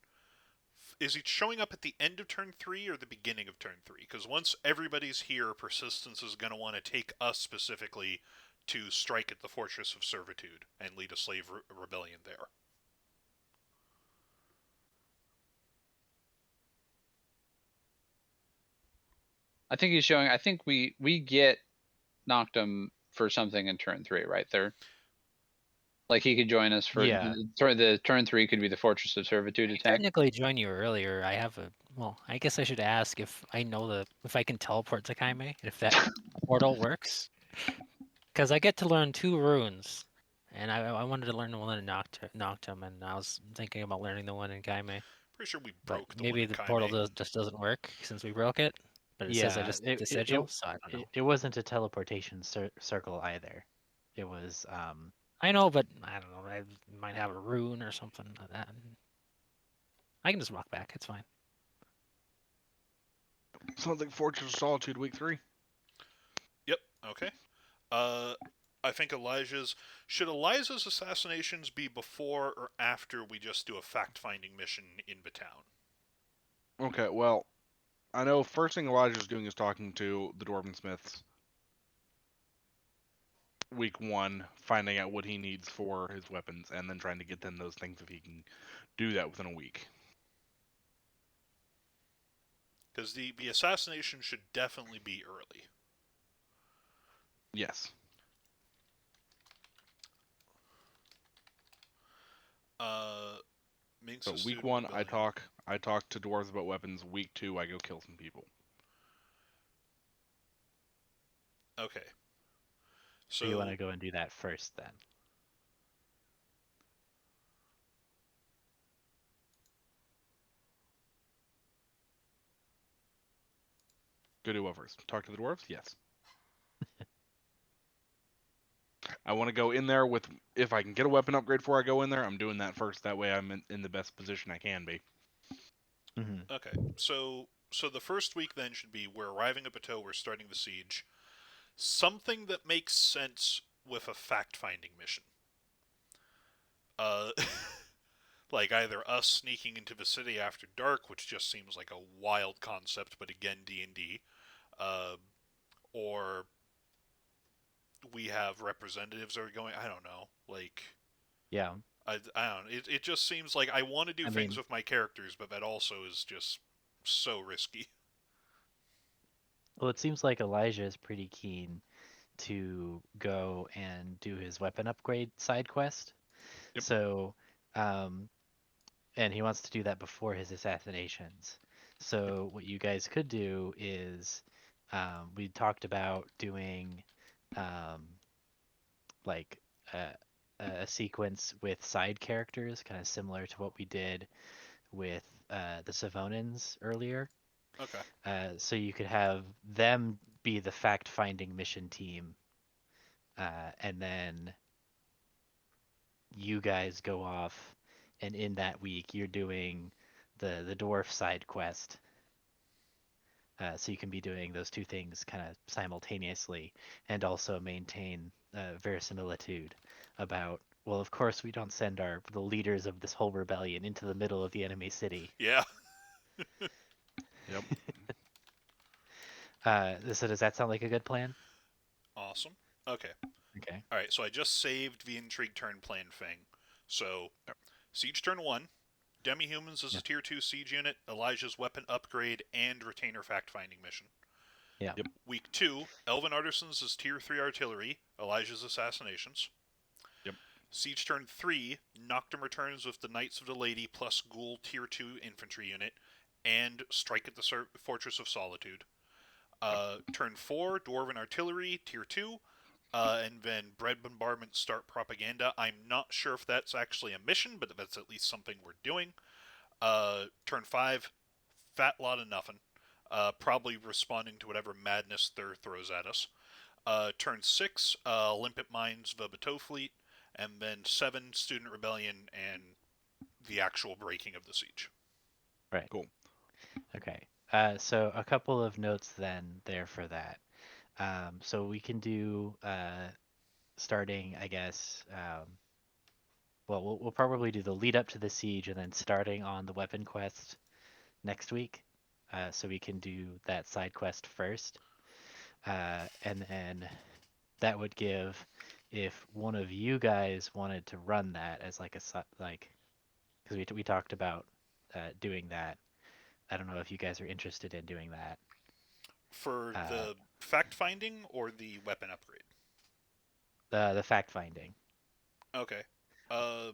is he showing up at the end of turn 3 or the beginning of turn 3? Because once everybody's here, Persistence is going to want to take us specifically to strike at the Fortress of Servitude and lead a slave rebellion there. I think he's showing. I think we get Noctum for something in turn 3, right there. Like he could join us for Yeah. the turn 3 could be the Fortress of Servitude I attack. technically joined you earlier. I have a well. I guess I should ask if I know if I can teleport to Kaime and if that portal works. Because I get to learn 2 runes, and I wanted to learn the one in Noctum, and I was thinking about learning the one in Kaime. Pretty sure we But broke the one maybe in the portal Kaime. just doesn't work since we broke it. But it says I Yeah, just the sigil, so I don't know. it wasn't a teleportation circle either. It was I know, but I don't know. I might have a rune or something like that. I can just walk back. It's fine. Sounds like Fortress of Solitude week 3. Yep. Okay. I think should Elijah's assassinations be before or after we just do a fact-finding mission in Bateau? Okay, well, I know first thing Elijah's doing is talking to the Dwarven Smiths. Week 1, finding out what he needs for his weapons, and then trying to get them those things if he can do that within a week. Because the assassination should definitely be early. Yes. Minx So is week student 1, rebellion. I talk to dwarves about weapons. Week 2, I go kill some people. Okay. so you want to go and do that first then. Go do what first? Talk to the dwarves? Yes. I want to go in there with, if I can get a weapon upgrade before I go in there, I'm doing that first. That way I'm in the best position I can be. Mm-hmm. Okay. So the first week then should be we're arriving at Bateau, we're starting the siege. Something that makes sense with a fact-finding mission. Uh, like either us sneaking into the city after dark, which just seems like a wild concept, but again D&D, or we have representatives that are going. I don't know. Like Yeah. I don't. It just seems like I want to do I things mean, with my characters, but that also is just so risky. well, it seems like Elijah is pretty keen to go and do his weapon upgrade side quest. Yep. So, and he wants to do that before his assassinations. So what you guys could do is, we talked about doing, um, like a, a sequence with side characters, kind of similar to what we did with the Savonans earlier. Okay. So you could have them be the fact-finding mission team, and then you guys go off, and in that week you're doing the dwarf side quest. So you can be doing those two things kind of simultaneously, and also maintain verisimilitude about. Well, of course we don't send the leaders of this whole rebellion into the middle of the enemy city. Yeah. Yep. So does that sound like a good plan? Awesome. Okay. Okay. All right. So I just saved the intrigue turn plan thing. So Yep. siege turn 1. Demi-humans is Yeah. a tier 2 siege unit, Elijah's weapon upgrade, and retainer fact-finding mission. Yeah. Yep. Week 2, Elven Artisans is tier 3 artillery, Elijah's assassinations. Yep. Siege turn 3, Noctum returns with the Knights of the Lady plus Ghoul tier 2 infantry unit, and strike at the Fortress of Solitude. Turn 4, Dwarven artillery tier 2, and then bread bombardment start propaganda. I'm not sure if that's actually a mission, but that's at least something we're doing. Turn 5, fat lot of nothing. Probably responding to whatever madness Thur throws at us. Turn 6, Limpet Mines the Bateau fleet. And then 7, Student Rebellion and the actual breaking of the siege. Right. Cool. Okay. So a couple of notes then there for that. So we can do starting, I guess. Well, we'll probably do the lead up to the siege and then starting on the weapon quest next week, so we can do that side quest first, and then that would give, if one of you guys wanted to run that as like like, because we talked about doing that. I don't know if you guys are interested in doing that. For Uh, the fact finding or the weapon upgrade? the fact finding, Okay. Uh,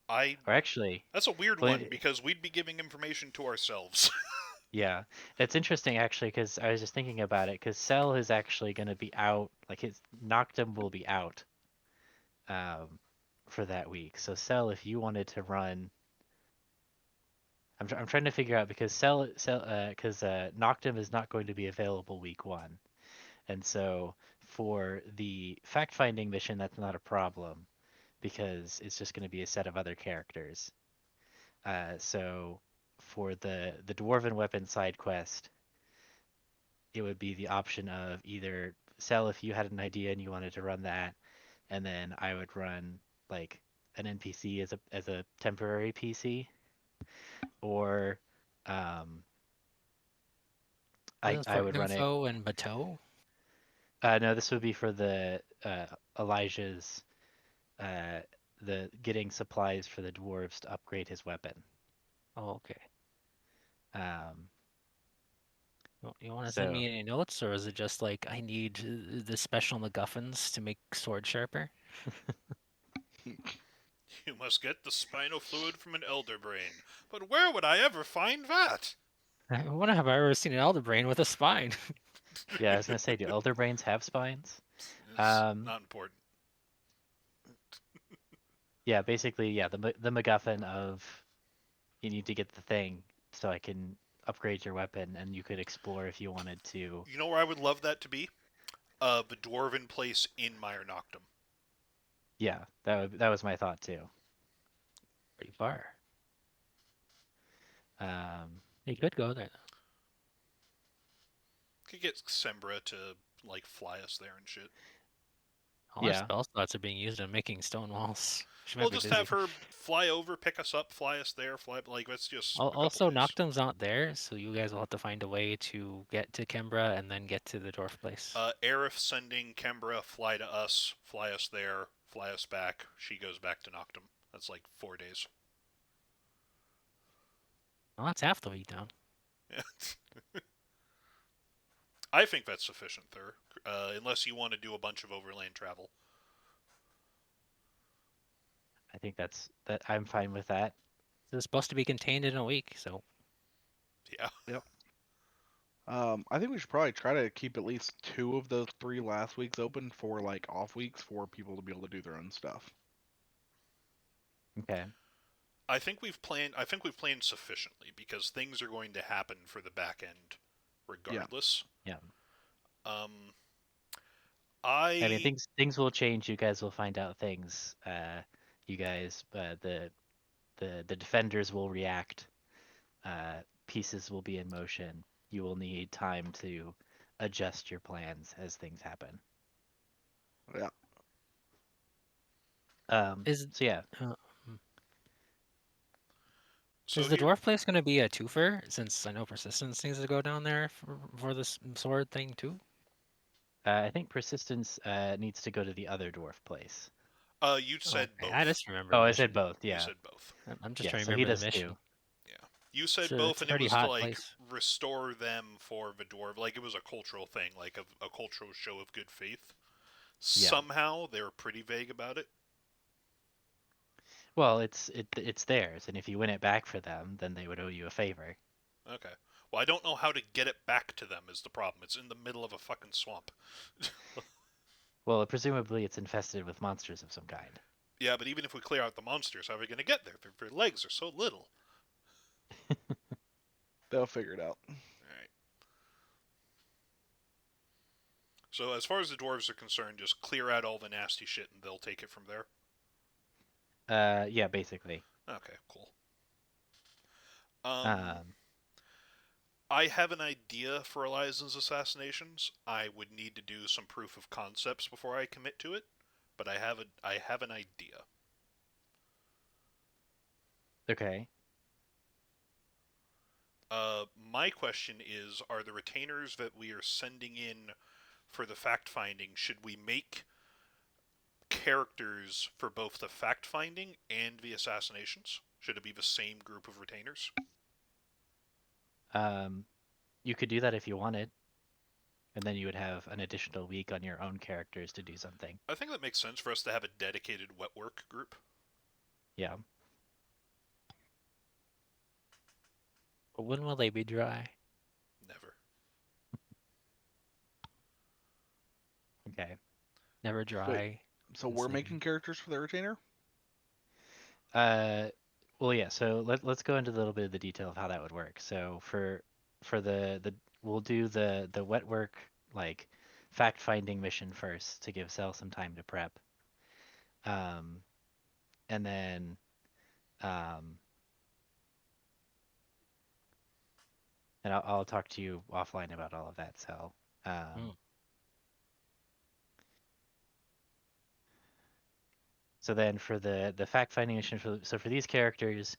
I or actually, That's a weird well, one because we'd be giving information to ourselves. yeah, it's interesting actually because I was just thinking about it because Cell is actually going to be out, like his Noctum will be out um, for that week. So Cell, if you wanted to run, I'm trying to figure out because because Noctum is not going to be available week 1, and so for the fact finding mission, that's not a problem because it's just going to be a set of other characters. So for the dwarven weapon side quest, it would be the option of either Cell if you had an idea and you wanted to run that, and then I would run like an NPC as a temporary PC, or um, This is I for would run it. info and Bateau. No, this would be for the Elijah's uh, the getting supplies for the dwarves to upgrade his weapon. Oh, okay. Um, You want to send so me any notes, or is it just like I need the special MacGuffins to make sword sharper? You must get the spinal fluid from an elder brain. But where would I ever find that? When have I ever seen an elder brain with a spine? yeah, I was gonna say, do elder brains have spines? It's Um, not important. yeah, basically, yeah, the MacGuffin of you need to get the thing so I can upgrade your weapon, and you could explore if you wanted to. You know where I would love that to be? The dwarven place in Mire Noctum. Yeah, that was my thought too. Pretty far. Um, You could go there. Could get Sembra to like fly us there and shit. All our yeah, spell slots are being used on making stone walls. She Well, might be just have busy. her fly over, pick us up, fly us there, fly like that's just a couple Also, days. Noctum's not there, so you guys will have to find a way to get to Kembra and then get to the dwarf place. Aerith sending Kembra, fly to us, fly us there, fly us back. She goes back to Noctum. That's like 4 days. Well, that's half the week down. Yeah. I think that's sufficient, Thur. Unless you want to do a bunch of overland travel. I think that I'm fine with that. It's supposed to be contained in a week, so Yeah. Yep. I think we should probably try to keep at least 2 of those 3 last weeks open for like off weeks for people to be able to do their own stuff. Okay. I think we've planned sufficiently because things are going to happen for the back end regardless. Yeah. Um I mean, I things will change. You guys will find out things. You guys, the defenders will react. Pieces will be in motion. You will need time to adjust your plans as things happen. Yeah. is So yeah, uh, so is the here dwarf place going to be a twofer? Since I know persistence needs to go down there for this sword thing too. I think persistence needs to go to the other dwarf place. you said Okay, I both. just remember Oh, the I said mission. both. You Yeah, said both. I'm just yeah. trying to So he remember the does too. mission. Yeah. You said So both it's a and it pretty was to hot like place. restore them for the dwarf, like it was a cultural thing, like a cultural show of good faith. Yeah. Somehow they're pretty vague about it. Well, it's theirs, and if you win it back for them, then they would owe you a favor. Okay. Well, I don't know how to get it back to them is the problem. It's in the middle of a fucking swamp. Well, presumably it's infested with monsters of some kind. Yeah, but even if we clear out the monsters, how are we going to get there? Their legs are so little. They'll figure it out. Alright. So as far as the dwarves are concerned, just clear out all the nasty shit and they'll take it from there. Yeah, basically. Okay, cool. Um, Um, I have an idea for Eliza's assassinations. I would need to do some proof of concepts before I commit to it, but I have an idea. okay. My question is, are the retainers that we are sending in for the fact-finding, should we make characters for both the fact-finding and the assassinations? Should it be the same group of retainers? You could do that if you wanted, and then you would have an additional week on your own characters to do something. I think that makes sense for us to have a dedicated wet work group. Yeah. But when will they be dry? Never. Okay. Never dry. So we're Insane. making characters for the retainer? Well, yeah. So let's go into a little bit of the detail of how that would work. So for the we'll do the wet work, like fact finding mission first to give Cell some time to prep. And then um, and I'll talk to you offline about all of that. So Hmm. so then for the fact finding mission, for these characters,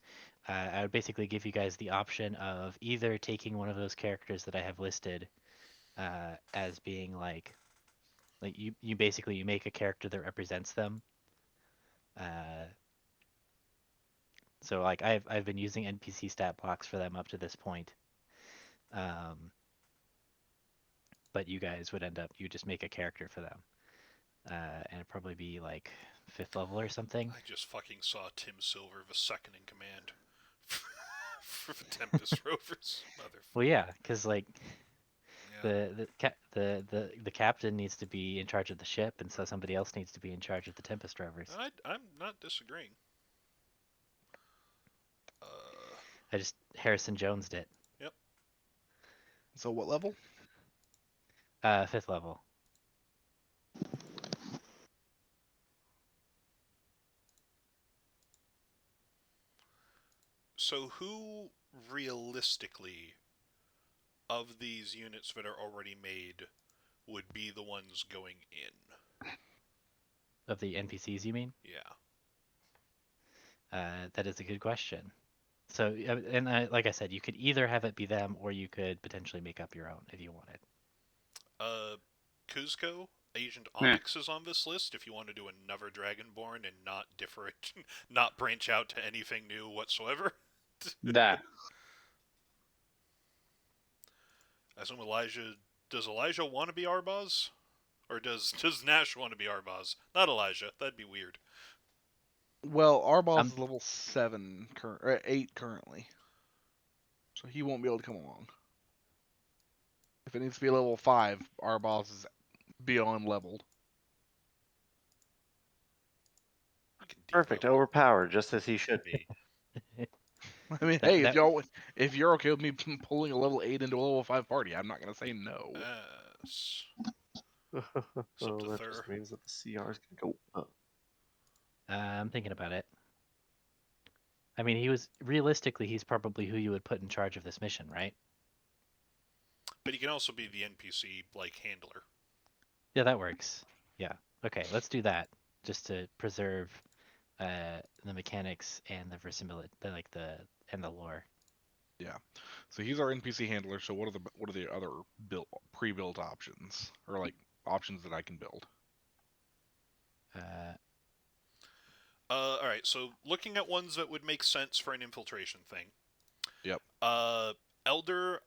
I would basically give you guys the option of either taking one of those characters that I have listed as being like you basically you make a character that represents them. Uh, so like I've been using NPC stat blocks for them up to this point. Um, but you guys would end up you just make a character for them. And it'd probably be like 5th level or something. I just fucking saw Tim Silver, the second in command for the Tempest Rovers. Motherfucker. Well, yeah, because like Yeah. the captain needs to be in charge of the ship, and so somebody else needs to be in charge of the Tempest rovers. I'm not disagreeing. I just Harrison Jones did. Yep. So what level? 5th level. So who realistically of these units that are already made would be the ones going in? Of the NPCs, you mean? Yeah. That is a good question. So, like I said, you could either have it be them, or you could potentially make up your own if you wanted. Kuzco, Agent Meh. Onyx is on this list if you want to do another Dragonborn and not not branch out to anything new whatsoever. That. I assume does Elijah want to be Arbaz? Or does Nash want to be Arbaz? Not Elijah, that'd be weird. Well, our boss Um, is level 8 currently. So he won't be able to come along. If it needs to be level 5, our boss is beyond leveled. Perfect, overpowered, just as he should be. I mean, That- hey, that- if you're okay with me pulling a level 8 into a level 5 party, I'm not gonna say no. Yes. So to that Thur. just means that the CR is gonna go up. I'm thinking about it. I mean, he's probably who you would put in charge of this mission, right? But he can also be the NPC, like, handler. Yeah, that works. Yeah. Okay, let's do that just to preserve the mechanics and the versatility, and the lore. Yeah. So he's our NPC handler. So what are the other pre-built options, or like options that I can build? Alright, so looking at ones that would make sense for an infiltration thing. Yep. Elder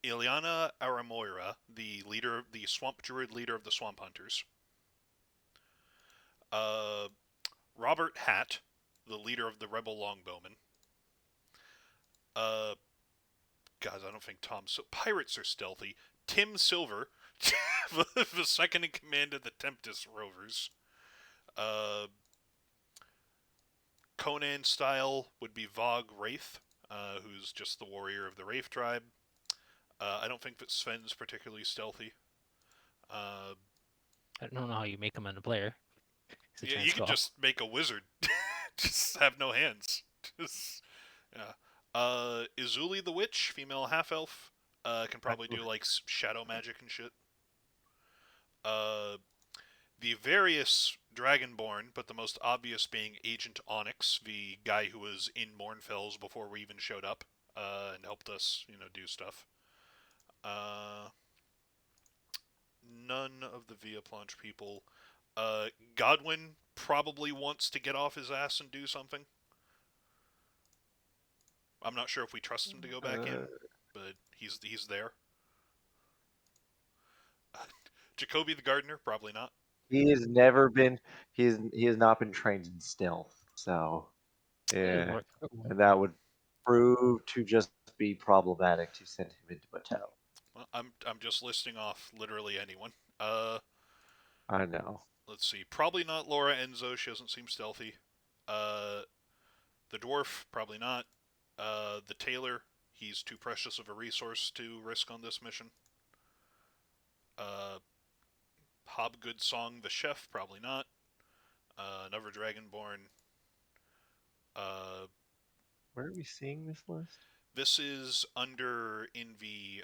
Ileana Aramoira, the swamp druid leader of the Swamp Hunters. Robert Hatt, the leader of the rebel longbowmen. God, I don't think pirates are stealthy. Tim Silver, the second in command of the Tempest Rovers. Conan style would be Vogue Wraith, who's just the warrior of the Wraith tribe. I don't think that Sven's particularly stealthy. I don't know how you make him into player. Yeah, you can just make a wizard. Just have no hands. Yeah. Izuli the Witch, female half-elf, can probably do, like, shadow magic and shit. The various Dragonborn, but the most obvious being Agent Onyx, the guy who was in Mournfells before we even showed up. and helped us, do stuff. None of the Via Plunge people. Godwin probably wants to get off his ass and do something. I'm not sure if we trust him to go back in, but he's there. Jacoby the gardener, probably not. He has never been. He has not been trained in stealth. So yeah, and that would prove to just be problematic to send him into Bateau. Well, I'm just listing off literally anyone. I know. Let's see. Probably not Laura Enzo. She doesn't seem stealthy. The dwarf, probably not. The tailor, he's too precious of a resource to risk on this mission. Hobgood Song, the chef, probably not. Another Dragonborn. Where are we seeing this list? This is in the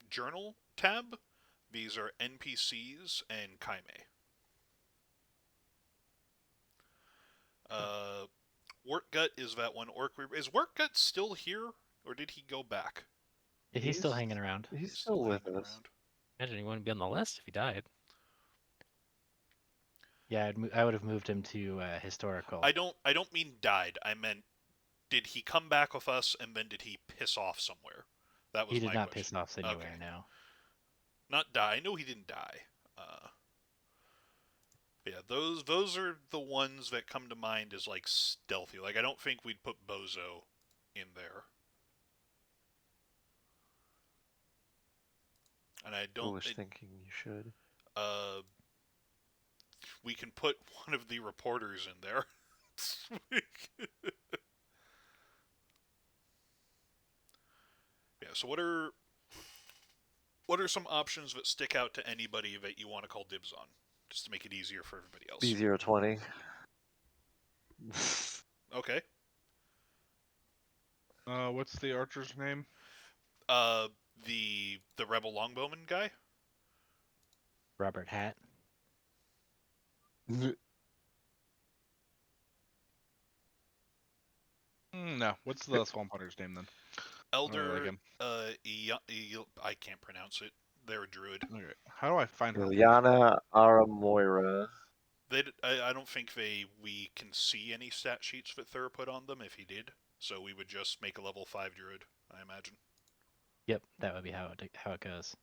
journal tab. These are NPCs and Kaime. Orkgut is that one orc. Is Orkgut still here, or did he go back? He's still hanging around. He's still with hanging us. around. Imagine he wouldn't be on the list if he died. Yeah, I would have moved him to historical. I don't mean died. I meant, did he come back with us, and then did he piss off somewhere? That was He did my not question. piss off anywhere. Okay. No. Not die. I know he didn't die. Yeah, those are the ones that come to mind as like stealthy. Like, I don't think we'd put Bozo in there. And I don't. Foolish thinking. You should. We can put one of the reporters in there. Yeah. So what are some options that stick out to anybody that you want to call dibs on, just to make it easier for everybody else? B020. Okay. What's the archer's name? The rebel longbowman guy. Robert Hat. No. What's the swamp hunter's name then? Elder. Like him. I can't pronounce it. They're a druid. Okay. How do I find her? Liliana Aramoira. I don't think we can see any stat sheets that Thur put on them if he did. So we would just make a level 5 druid, I imagine. Yep, that would be how it goes.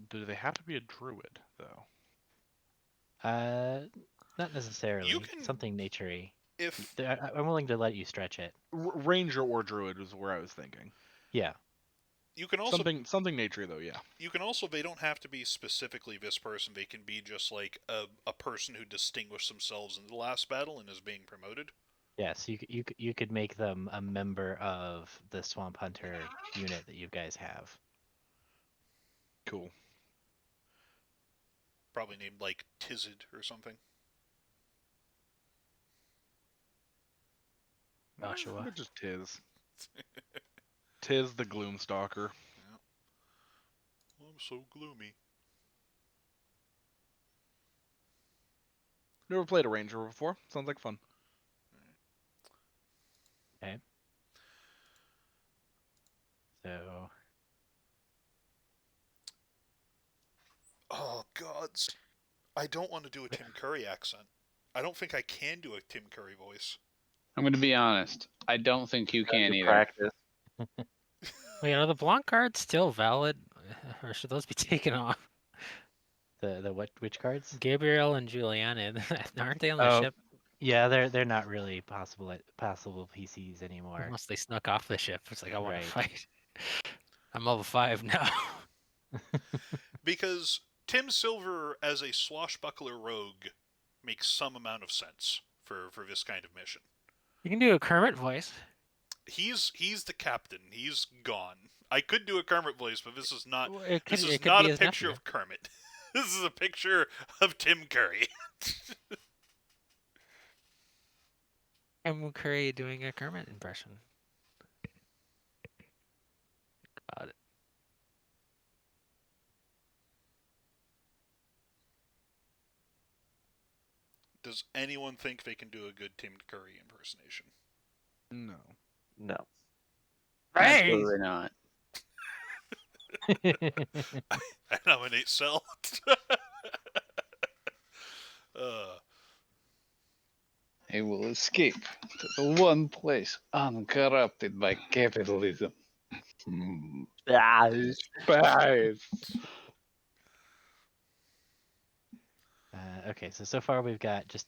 Do they have to be a druid though? Not necessarily. You can- Something naturey. If I'm willing to let you stretch it. Ranger or druid was where I was thinking. Yeah. you can also Something nature though, yeah. they don't have to be specifically this person. They can be just like a person who distinguished themselves in the last battle and is being promoted. Yes, you could make them a member of the Swamp Hunter unit that you guys have. Cool. Probably named like Tizid or something. Joshua. But just Tiz. Tiz the Gloomstalker. Yeah. I'm so gloomy. Never played a ranger before. Sounds like fun. Okay. So Oh gods, I don't want to do a Tim Curry accent. I don't think I can do a Tim Curry voice. I'm going to be honest. I don't think you can either. Practice. Wait, are the Blanc cards still valid, or should those be taken off? the which cards? Gabriel and Juliana, aren't they on the Oh, ship? Yeah, they're not really possible PCs anymore. Unless they snuck off the ship. It's like, I want Right. to fight. I'm level 5 now. Because Tim Silver as a swashbuckler rogue makes some amount of sense for this kind of mission. You can do a Kermit voice. He's the captain. He's gone. I could do a Kermit voice, but this is not. Well, it This could- is it could not be a his picture nephew. of Kermit. This is a picture of Tim Curry. I'm Curry doing a Kermit impression. About it. Does anyone think they can do a good Tim Curry impersonation? No. No. Absolutely not. I nominate Cell. He will escape to the one place uncorrupted by capitalism. Spies. Okay, so far we've got just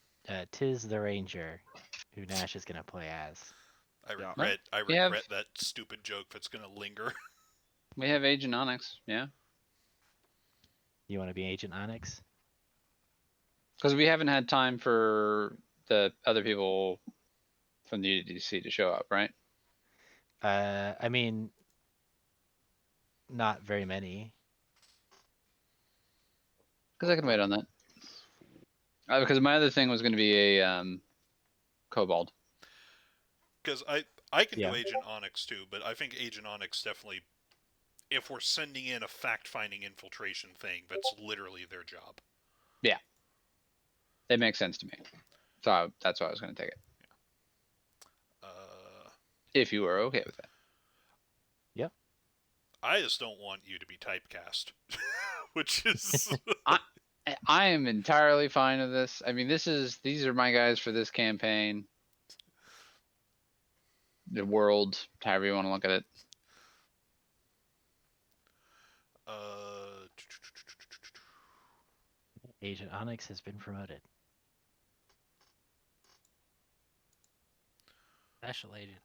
Tiz the Ranger, who Nash is gonna play as. I Yeah. regret. I We have- regret that stupid joke that's gonna linger. We have Agent Onyx, yeah, You want to be Agent Onyx? because we haven't had time for the other people from the UDC to show up, right? I mean, not very many. Because I can wait on that. Because my other thing was going to be a Kobold. Because I can Yeah. do Agent Onyx too, but I think Agent Onyx definitely, if we're sending in a fact-finding infiltration thing, that's literally their job. It makes sense to me. So that's why I was going to take it. If you are okay with that. Yep. I just don't want you to be typecast, which is I am entirely fine with this. I mean, these are my guys for this campaign. The world, however you want to look at it. Agent Onyx has been promoted. Special agent.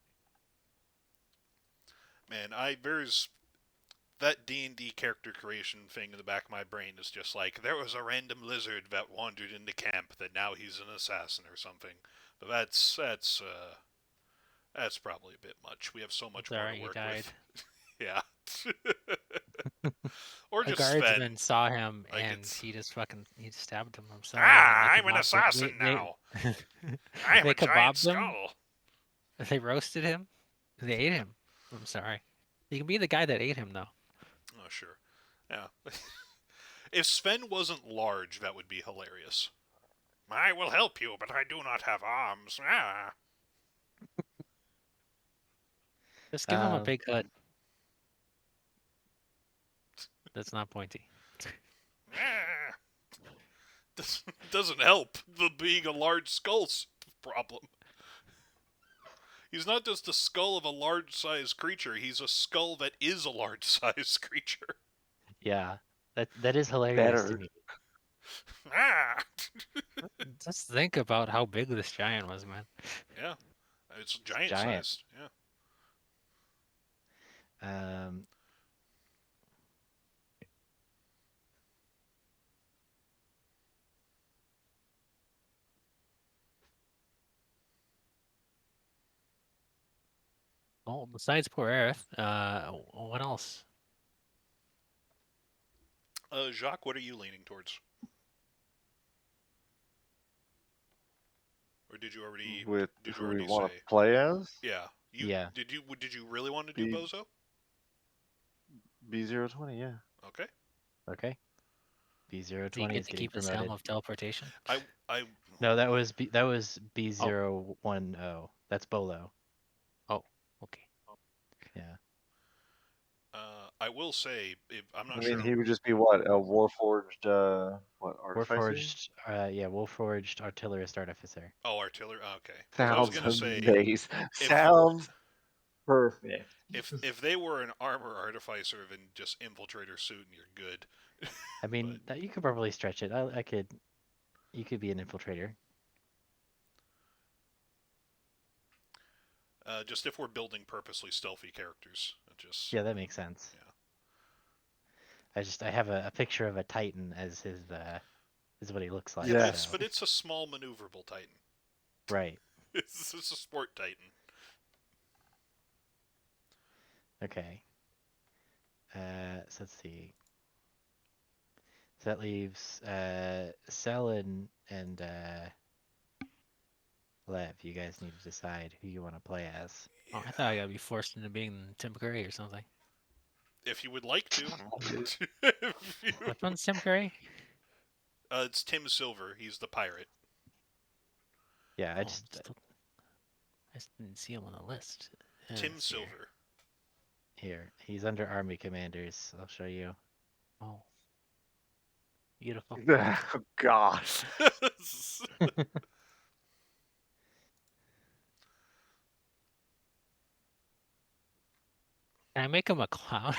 Man, there's that D&D character creation thing in the back of my brain is just like, there was a random lizard that wandered into camp that now he's an assassin or something. But that's probably a bit much. We have so much It's more alright, to he work died. with. Yeah. Or A just guardsman Sven. saw him Like, and it's- he stabbed him. I'm sorry. and they I'm an kebab- assassin they- now. I'm they a giant kebabbed him. skull. They roasted him. They ate him. I'm sorry. You can be the guy that ate him, though. Oh, sure. Yeah. If Sven wasn't large, that would be hilarious. I will help you, but I do not have arms. Ah. Just give him a big hood. That's not pointy. Ah. Doesn't help the being a large skull's problem. He's not just the skull of a large-sized creature. He's a skull that is a large-sized creature. Yeah, that is hilarious to Better. me. Ah. Just think about how big this giant was, man. Yeah. It's giant giant. sized. Yeah. Well, besides poor Aerith, what else? Jacques, what are you leaning towards? Or did you already? With Did you who we already want say? to play as? Yeah. Yeah. Did you really want to do Be- Bozo? B020, yeah. Okay. Okay. Did he B020 get is to getting keep his promoted. helm of teleportation? I. No, that was B010. That's Bolo. Oh, okay. Yeah. I will say, I'm I not mean, sure. he would just be what? A Warforged, what, artificer? Warforged artillerist artificer. Oh, artillery. Okay. 'Cause I was Sounds gonna say, amazing. Sounds perfect. if they were an armor artificer, then just infiltrator suit and you're good. I mean, you could probably stretch it. You could be an infiltrator. Just if we're building purposely stealthy characters, Yeah, that makes sense. Yeah. I have a picture of a Titan as his is what he looks like. Yeah. But it's a small maneuverable Titan. Right. It's a sport Titan. Okay. So let's see. So that leaves Cell and Lev. You guys need to decide who you want to play as. Oh, I thought I gotta be forced into being Tim Curry or something. If you would like to. Which one's Tim Curry? It's Tim Silver. He's the pirate. Yeah, I I just didn't see him on the list. Tim Let's see here. Silver. Here, he's under army commanders. I'll show you. Oh, beautiful. Oh, God. Can I make him a clown?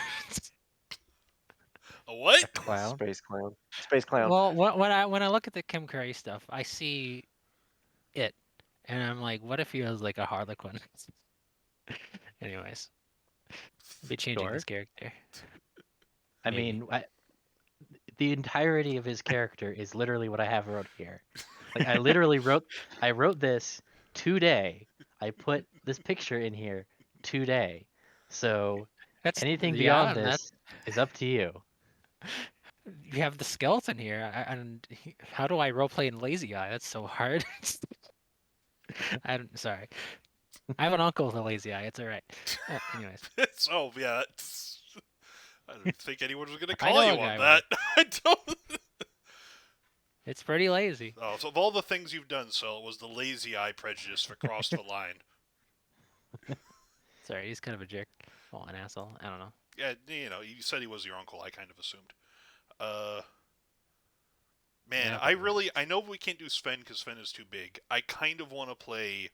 A what? A clown? Space clown. Space clown. Well, when I look at the Kim Curry stuff, I see it, and I'm like, what if he was like a Harlequin? Anyways, I'll be changing Sure. his character. I Maybe. mean, the entirety of his character is literally what I have wrote here. Like I literally wrote this today. I put this picture in here today. So That's anything yeah, beyond and this is up to you. you have the skeleton here, how do I roleplay in Lazy Eye? That's so hard. Sorry. I have an uncle with a lazy eye. It's all right. Anyways, So yeah, I didn't think anyone was gonna I call know you a guy on with that. I don't. it's pretty lazy. Oh, so of all the things you've done, so it was the lazy eye prejudice for crossed the line. Sorry, he's kind of a jerk. Well, an asshole. I don't know. Yeah, you know, you said he was your uncle. I kind of assumed. Man, Yeah, I probably. know we can't do Sven because Sven is too big. I kind of want to play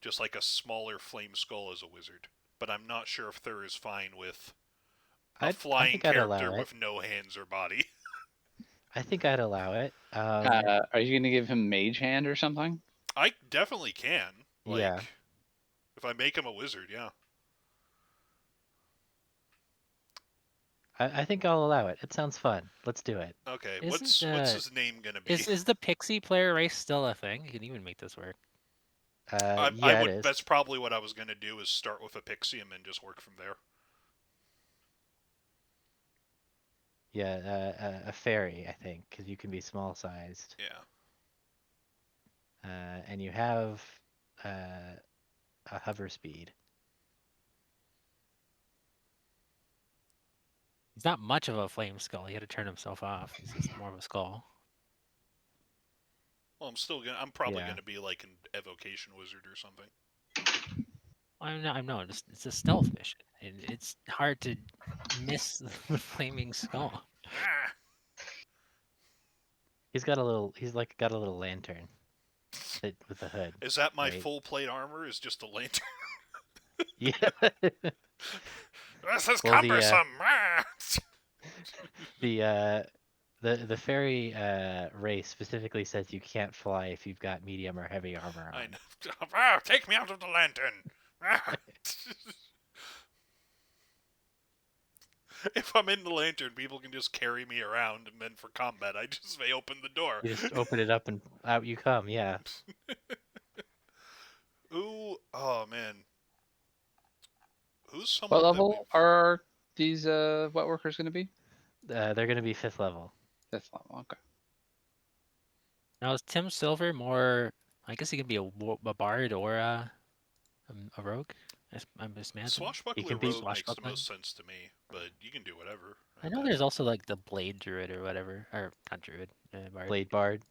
just like a smaller flame skull as a wizard, but I'm not sure if Thur is fine with a I flying think I'd allow character it. with no hands or body. I think I'd allow it. Are you gonna give him Mage Hand or something? I definitely can. Like, Yeah. if I make him a wizard, yeah. I think I'll allow it. It sounds fun. Let's do it. Okay, Isn't what's his name gonna be? is the pixie player race still a thing? You can even make this work. I Yeah, it would. is. That's probably what I was gonna do is start with a pixie and then just work from there. Yeah, a fairy, I think, because you can be small sized. Yeah. And you have a hover speed. He's not much of a flame skull. He had to turn himself off. He's just more of a skull. Well, I'm probably Yeah. gonna be like an evocation wizard or something. I'm not. It's a stealth mission, and it's hard to miss the flaming skull. Ah! He's like got a little lantern with a hood. Is that my Right. full plate armor? Is just a lantern? Yeah. This is Well, cumbersome. Ah! the fairy race specifically says you can't fly if you've got medium or heavy armor on. I know. Ah, take me out of the lantern. Ah! If I'm in the lantern, people can just carry me around, and then for combat, I just may open the door. You just open it up and out you come. Yeah. Ooh, oh man. Who's someone What that level are these wet workers gonna be? They're gonna be 5th level. 5th level. Okay. Now is Tim Silver more? I guess he can be a bard or a rogue. I'm just imagining. Swashbuckler can be Rogue makes the swashbuckling. most sense to me, but you can do whatever. I know there's also like the blade druid or whatever, or not druid, bard. Blade Bard.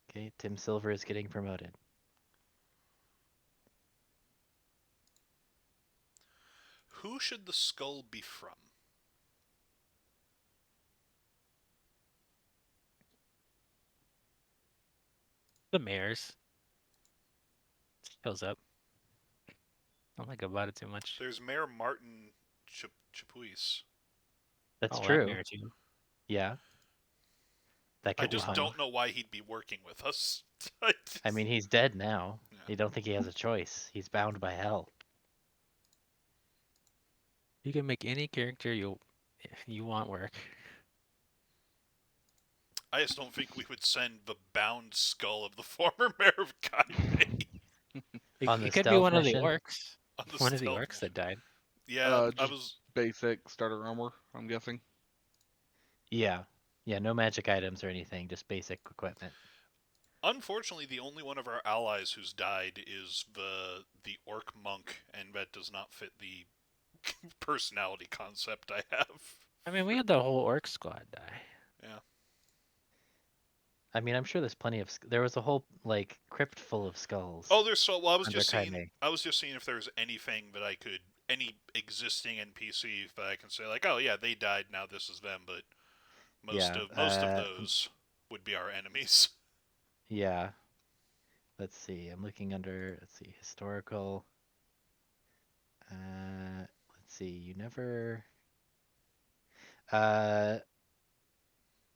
Okay, Tim Silver is getting promoted. Who should the skull be from? The mares. Shows up. Don't think about it too much. There's Mayor Martin Chapuis. That's That true. mare too. Yeah. That I could be just fun. don't know why he'd be working with us. I mean, he's dead now. Yeah. You don't think he has a choice. He's bound by hell. You can make any character you want work. I just don't think we would send the bound skull of the former mayor of Kaimei On the It could be stealth one mission? of the orcs. on the One of the stealth orcs that died. Yeah, I Just was. basic starter armor, I'm guessing. Yeah. Yeah, no magic items or anything, just basic equipment. Unfortunately, the only one of our allies who's died is the orc monk, and that does not fit the personality concept I have. I mean, we had the whole orc squad die. Yeah. I mean, I'm sure there's plenty of. There was a whole like crypt full of skulls. Oh, there's so. Well, Under Kaime. I was just seeing if there's anything that I could, any existing NPC that I can say like, oh yeah, they died. Now this is them. But Yeah. most of those would be our enemies. Yeah. Let's see. I'm looking under. Let's see. Historical. Let's see. You never. Uh,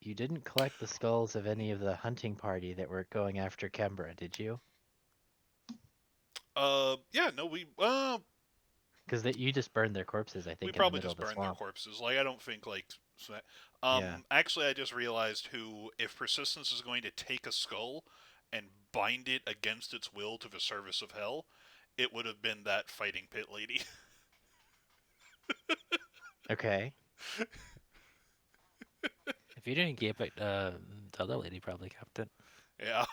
you didn't collect the skulls of any of the hunting party that were going after Kembra, did you? Yeah, no, we Because you just burned their corpses, I we think, in the probably middle of just the burned their swamp. corpses. Like I don't think like. Yeah. Actually, I just realized if persistence is going to take a skull and bind it against its will to the service of hell, it would have been that fighting pit lady. Okay. If you didn't keep it, the other lady probably kept it. Yeah.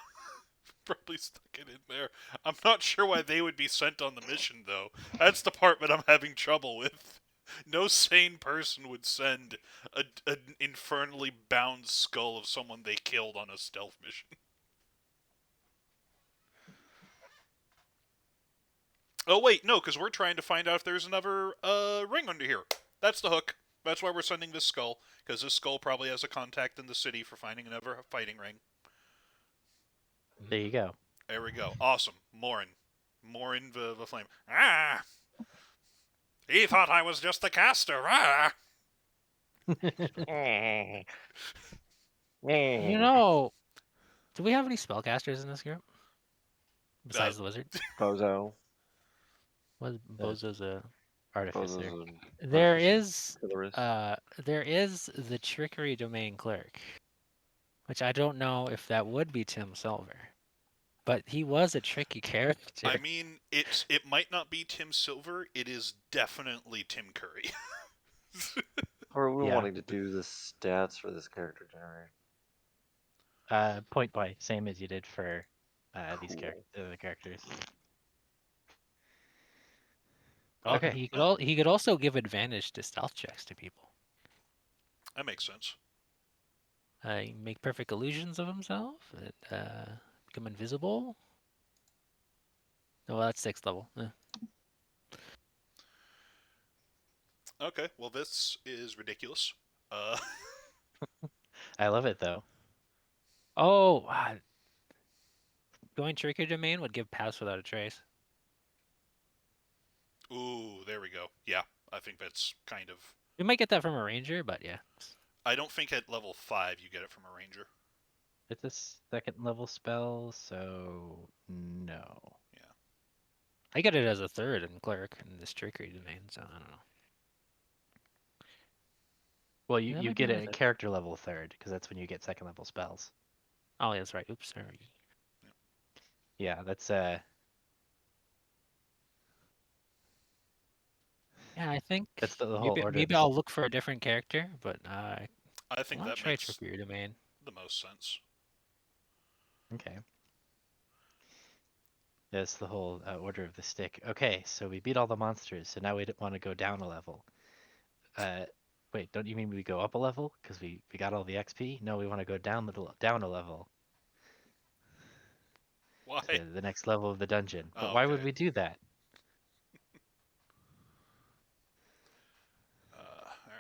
Probably stuck it in there. I'm not sure why they would be sent on the mission, though. That's the part that I'm having trouble with. No sane person would send an infernally bound skull of someone they killed on a stealth mission. Oh, wait, no, because we're trying to find out if there's another ring under here. That's the hook. That's why we're sending this skull, because this skull probably has a contact in the city for finding another fighting ring. There you go. There we go. Awesome. Morin. Morin the flame. Ah! He thought I was just the caster. Ah! You know, do we have any spellcasters in this group besides Uh, the wizard? Bozo. Was Bozo's a Artificer. Bozo's an There artificer. is there is the trickery domain cleric, which I don't know if that would be Tim Silver, but he was a tricky character. I mean, it might not be Tim Silver. It is definitely Tim Curry. Or we're Yeah. wanting to do the stats for this character generator. Point by, same as you did for these Cool. the characters. Oh, Okay. He could also give advantage to stealth checks to people. that makes sense. Make perfect illusions of himself. Become invisible. Oh, well, that's 6th level. Okay, well this is ridiculous. I love it though. Oh, going trickery domain would give pass without a trace. Ooh, there we go. Yeah, I think that's kind of. We might get that from a ranger, but yeah. I don't think at level 5 you get it from a ranger. It's a 2nd level spell, so no. Yeah. I get it as a 3rd in cleric in this trickery domain, so I don't know. Well, That you might be get worth a it. character level 3rd because that's when you get 2nd level spells. Oh, yeah, that's right. Oops, sorry. Yeah, that's Yeah, I think that's the whole maybe order. maybe I'll look for a different character, but I I think want that to try makes trickery domain. the most sense. Okay. That's the whole order of the stick. Okay, so we beat all the monsters, so now we want to go down a level. Wait, don't you mean we go up a level because we got all the XP? No, we want to go down a level Why? to the next level of the dungeon. But Oh, why would okay. we do that? All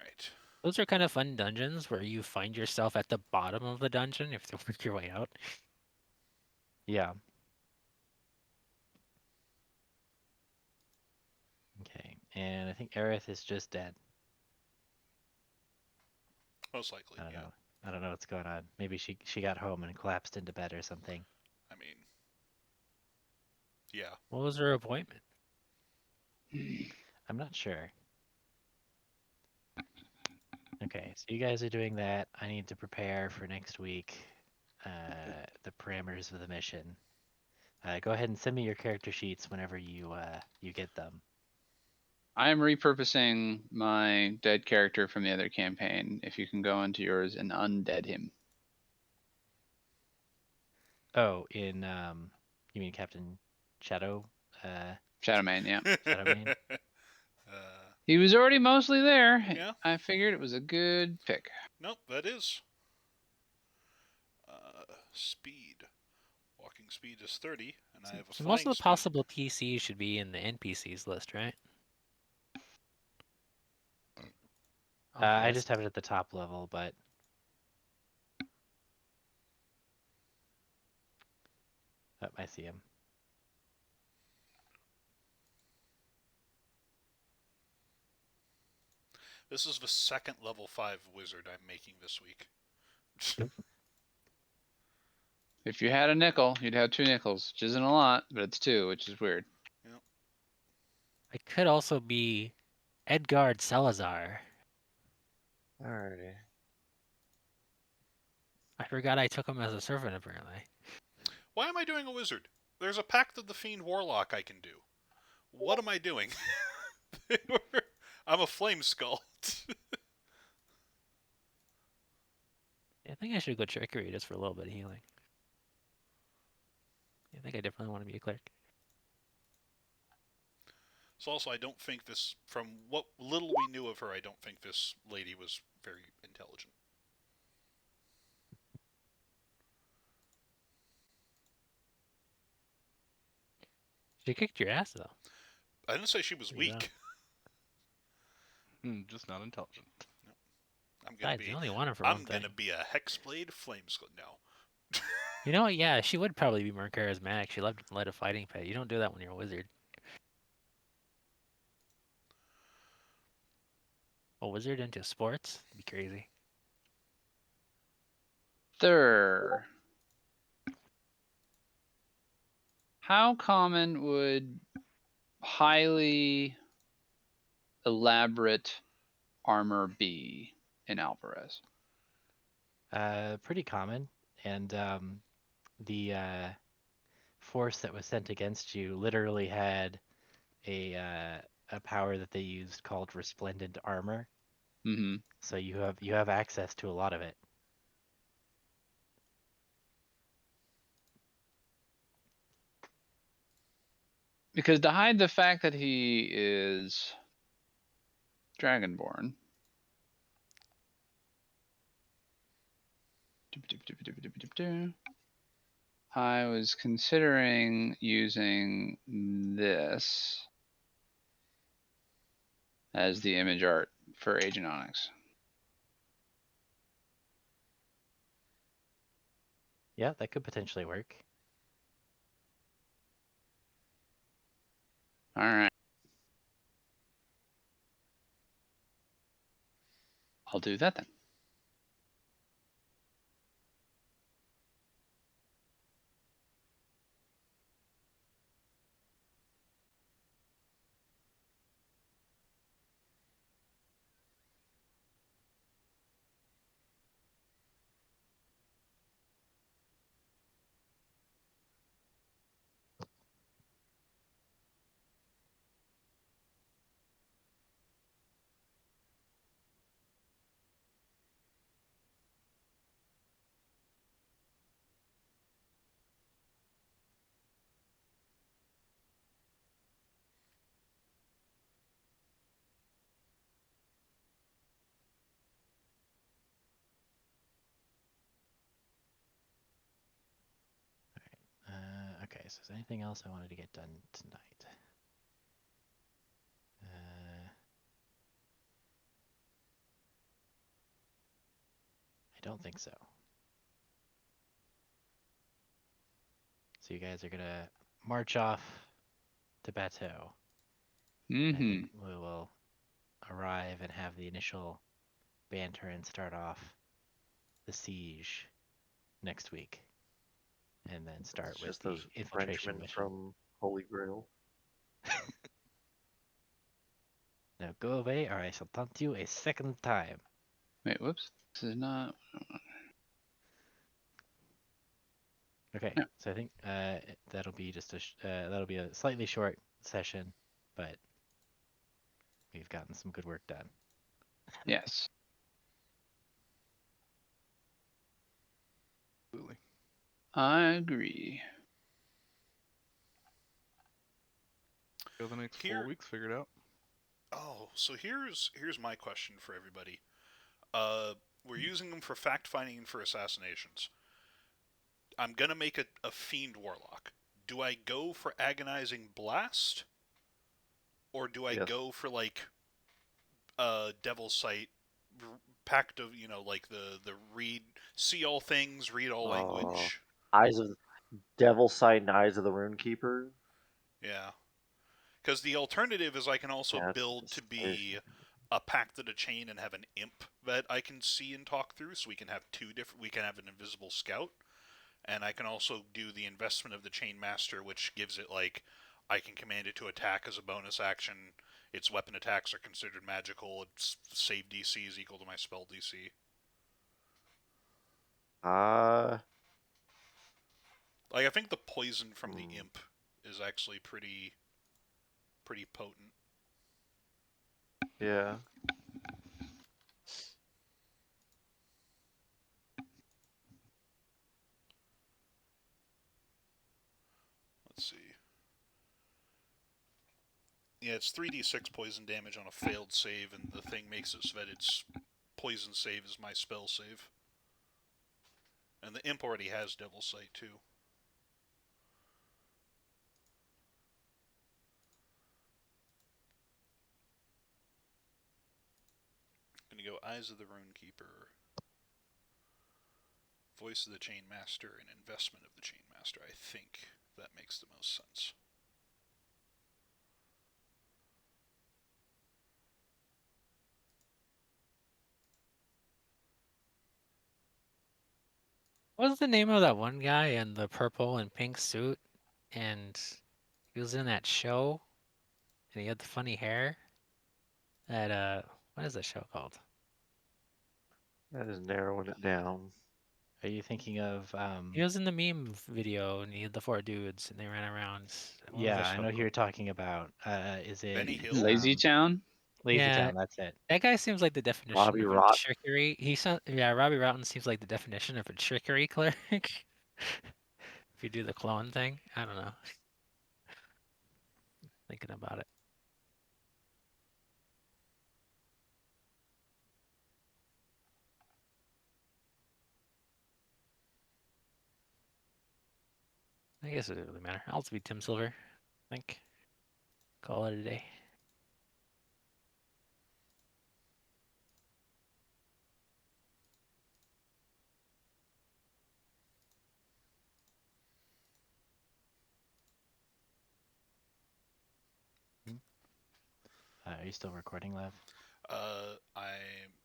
right. Those are kind of fun dungeons where you find yourself at the bottom of the dungeon if you work your way out. Yeah. Okay, and I think Aerith is just dead. Most likely, I don't yeah. know. I don't know what's going on. Maybe she got home and collapsed into bed or something. I mean, yeah. What was her appointment? I'm not sure. Okay, so you guys are doing that. I need to prepare for next week. The parameters of the mission. Go ahead and send me your character sheets whenever you get them. I am repurposing my dead character from the other campaign. If you can go into yours and undead him. Oh, in you mean Captain Shadow? Shadowman, yeah. Shadowmane? He was already mostly there. Yeah. I figured it was a good pick. Nope, that is. speed. Walking speed is 30, and I have a So most flying of the speed. possible PCs should be in the NPCs list, right? I just have it at the top level, but I see him. This is the second level 5 wizard I'm making this week. If you had a nickel, you'd have 2 nickels, which isn't a lot, but it's 2, which is weird. Yep. I could also be Edgard Salazar. Alrighty. I forgot I took him as a servant, apparently. Why am I doing a wizard? There's a Pact of the Fiend Warlock I can do. What am I doing? I'm a flame skull. I think I should go trickery just for a little bit of healing. I think I definitely want to be a cleric. So also, I don't think this, from what little we knew of her, I don't think this lady was very intelligent. She kicked your ass, though. I didn't say she was Look at weak. Just not intelligent. I'm gonna Besides, be. you only want her for I'm one thing. gonna be a hexblade flame skull. No. You know what? Yeah, she would probably be more charismatic. She loved led a fighting pit. You don't do that when you're a wizard. A wizard into sports? That'd be crazy. Third. How common would highly elaborate armor be in Alvarez? Pretty common, and the force that was sent against you literally had a power that they used called resplendent armor. Mm-hmm. So you have access to a lot of it. Because to hide the fact that he is Dragonborn. I was considering using this as the image art for Agent Onyx. Yeah, that could potentially work. All right. I'll do that then. Okay, so is there anything else I wanted to get done tonight? I don't think so. So you guys are gonna march off to Bateau. Mm-hmm. And we will arrive and have the initial banter and start off the siege next week. And then start It's with just the those infiltration Frenchmen mission. from Holy Grail. Now go away or I shall taunt you a second time. Wait, whoops. This is not. Okay, Yeah. so I think that'll be just that'll be a slightly short session, but we've gotten some good work done. Yes. Absolutely. I agree. So the next Here- 4 weeks figured out. Oh, so here's my question for everybody. We're using them for fact finding and for assassinations. I'm gonna make a fiend warlock. Do I go for agonizing blast, or do I Yes. go for like devil sight, pact of like the read, see all things, read all language? Eyes of Devil Sight and Eyes of the Runekeeper. Yeah, because the alternative is I can also That's build to be dispersion. a pact of the chain and have an imp that I can see and talk through, so we can have two different. We can have an invisible scout, and I can also do the investment of the chain master, which gives it like I can command it to attack as a bonus action. Its weapon attacks are considered magical. Its save DC is equal to my spell DC. Like I think the poison from the imp is actually pretty potent. Yeah. Let's see. Yeah, it's 3d6 poison damage on a failed save, and the thing makes it so that its poison save is my spell save. And the imp already has Devil Sight too. Gonna go Eyes of the Runekeeper, Voice of the Chain Master, and Investment of the Chain Master. I think that makes the most sense. What was the name of that one guy in the purple and pink suit? And he was in that show, and he had the funny hair. That what is that show called? That is narrowing it down. Are you thinking of He was in the meme video, and he had the four dudes, and they ran around. What was yeah, that I show know who called? you're talking about. Is it Benny Hill? Lazy Town. Lazy Yeah, Town, that's it. that guy seems like the definition Robbie of a Rott. trickery. Robbie Rotten seems like the definition of a trickery cleric. If you do the clone thing, I don't know. Thinking about it. I guess it doesn't really matter. I'll just be Tim Silver, I think. Call it a day. Are you still recording, Lev? I'm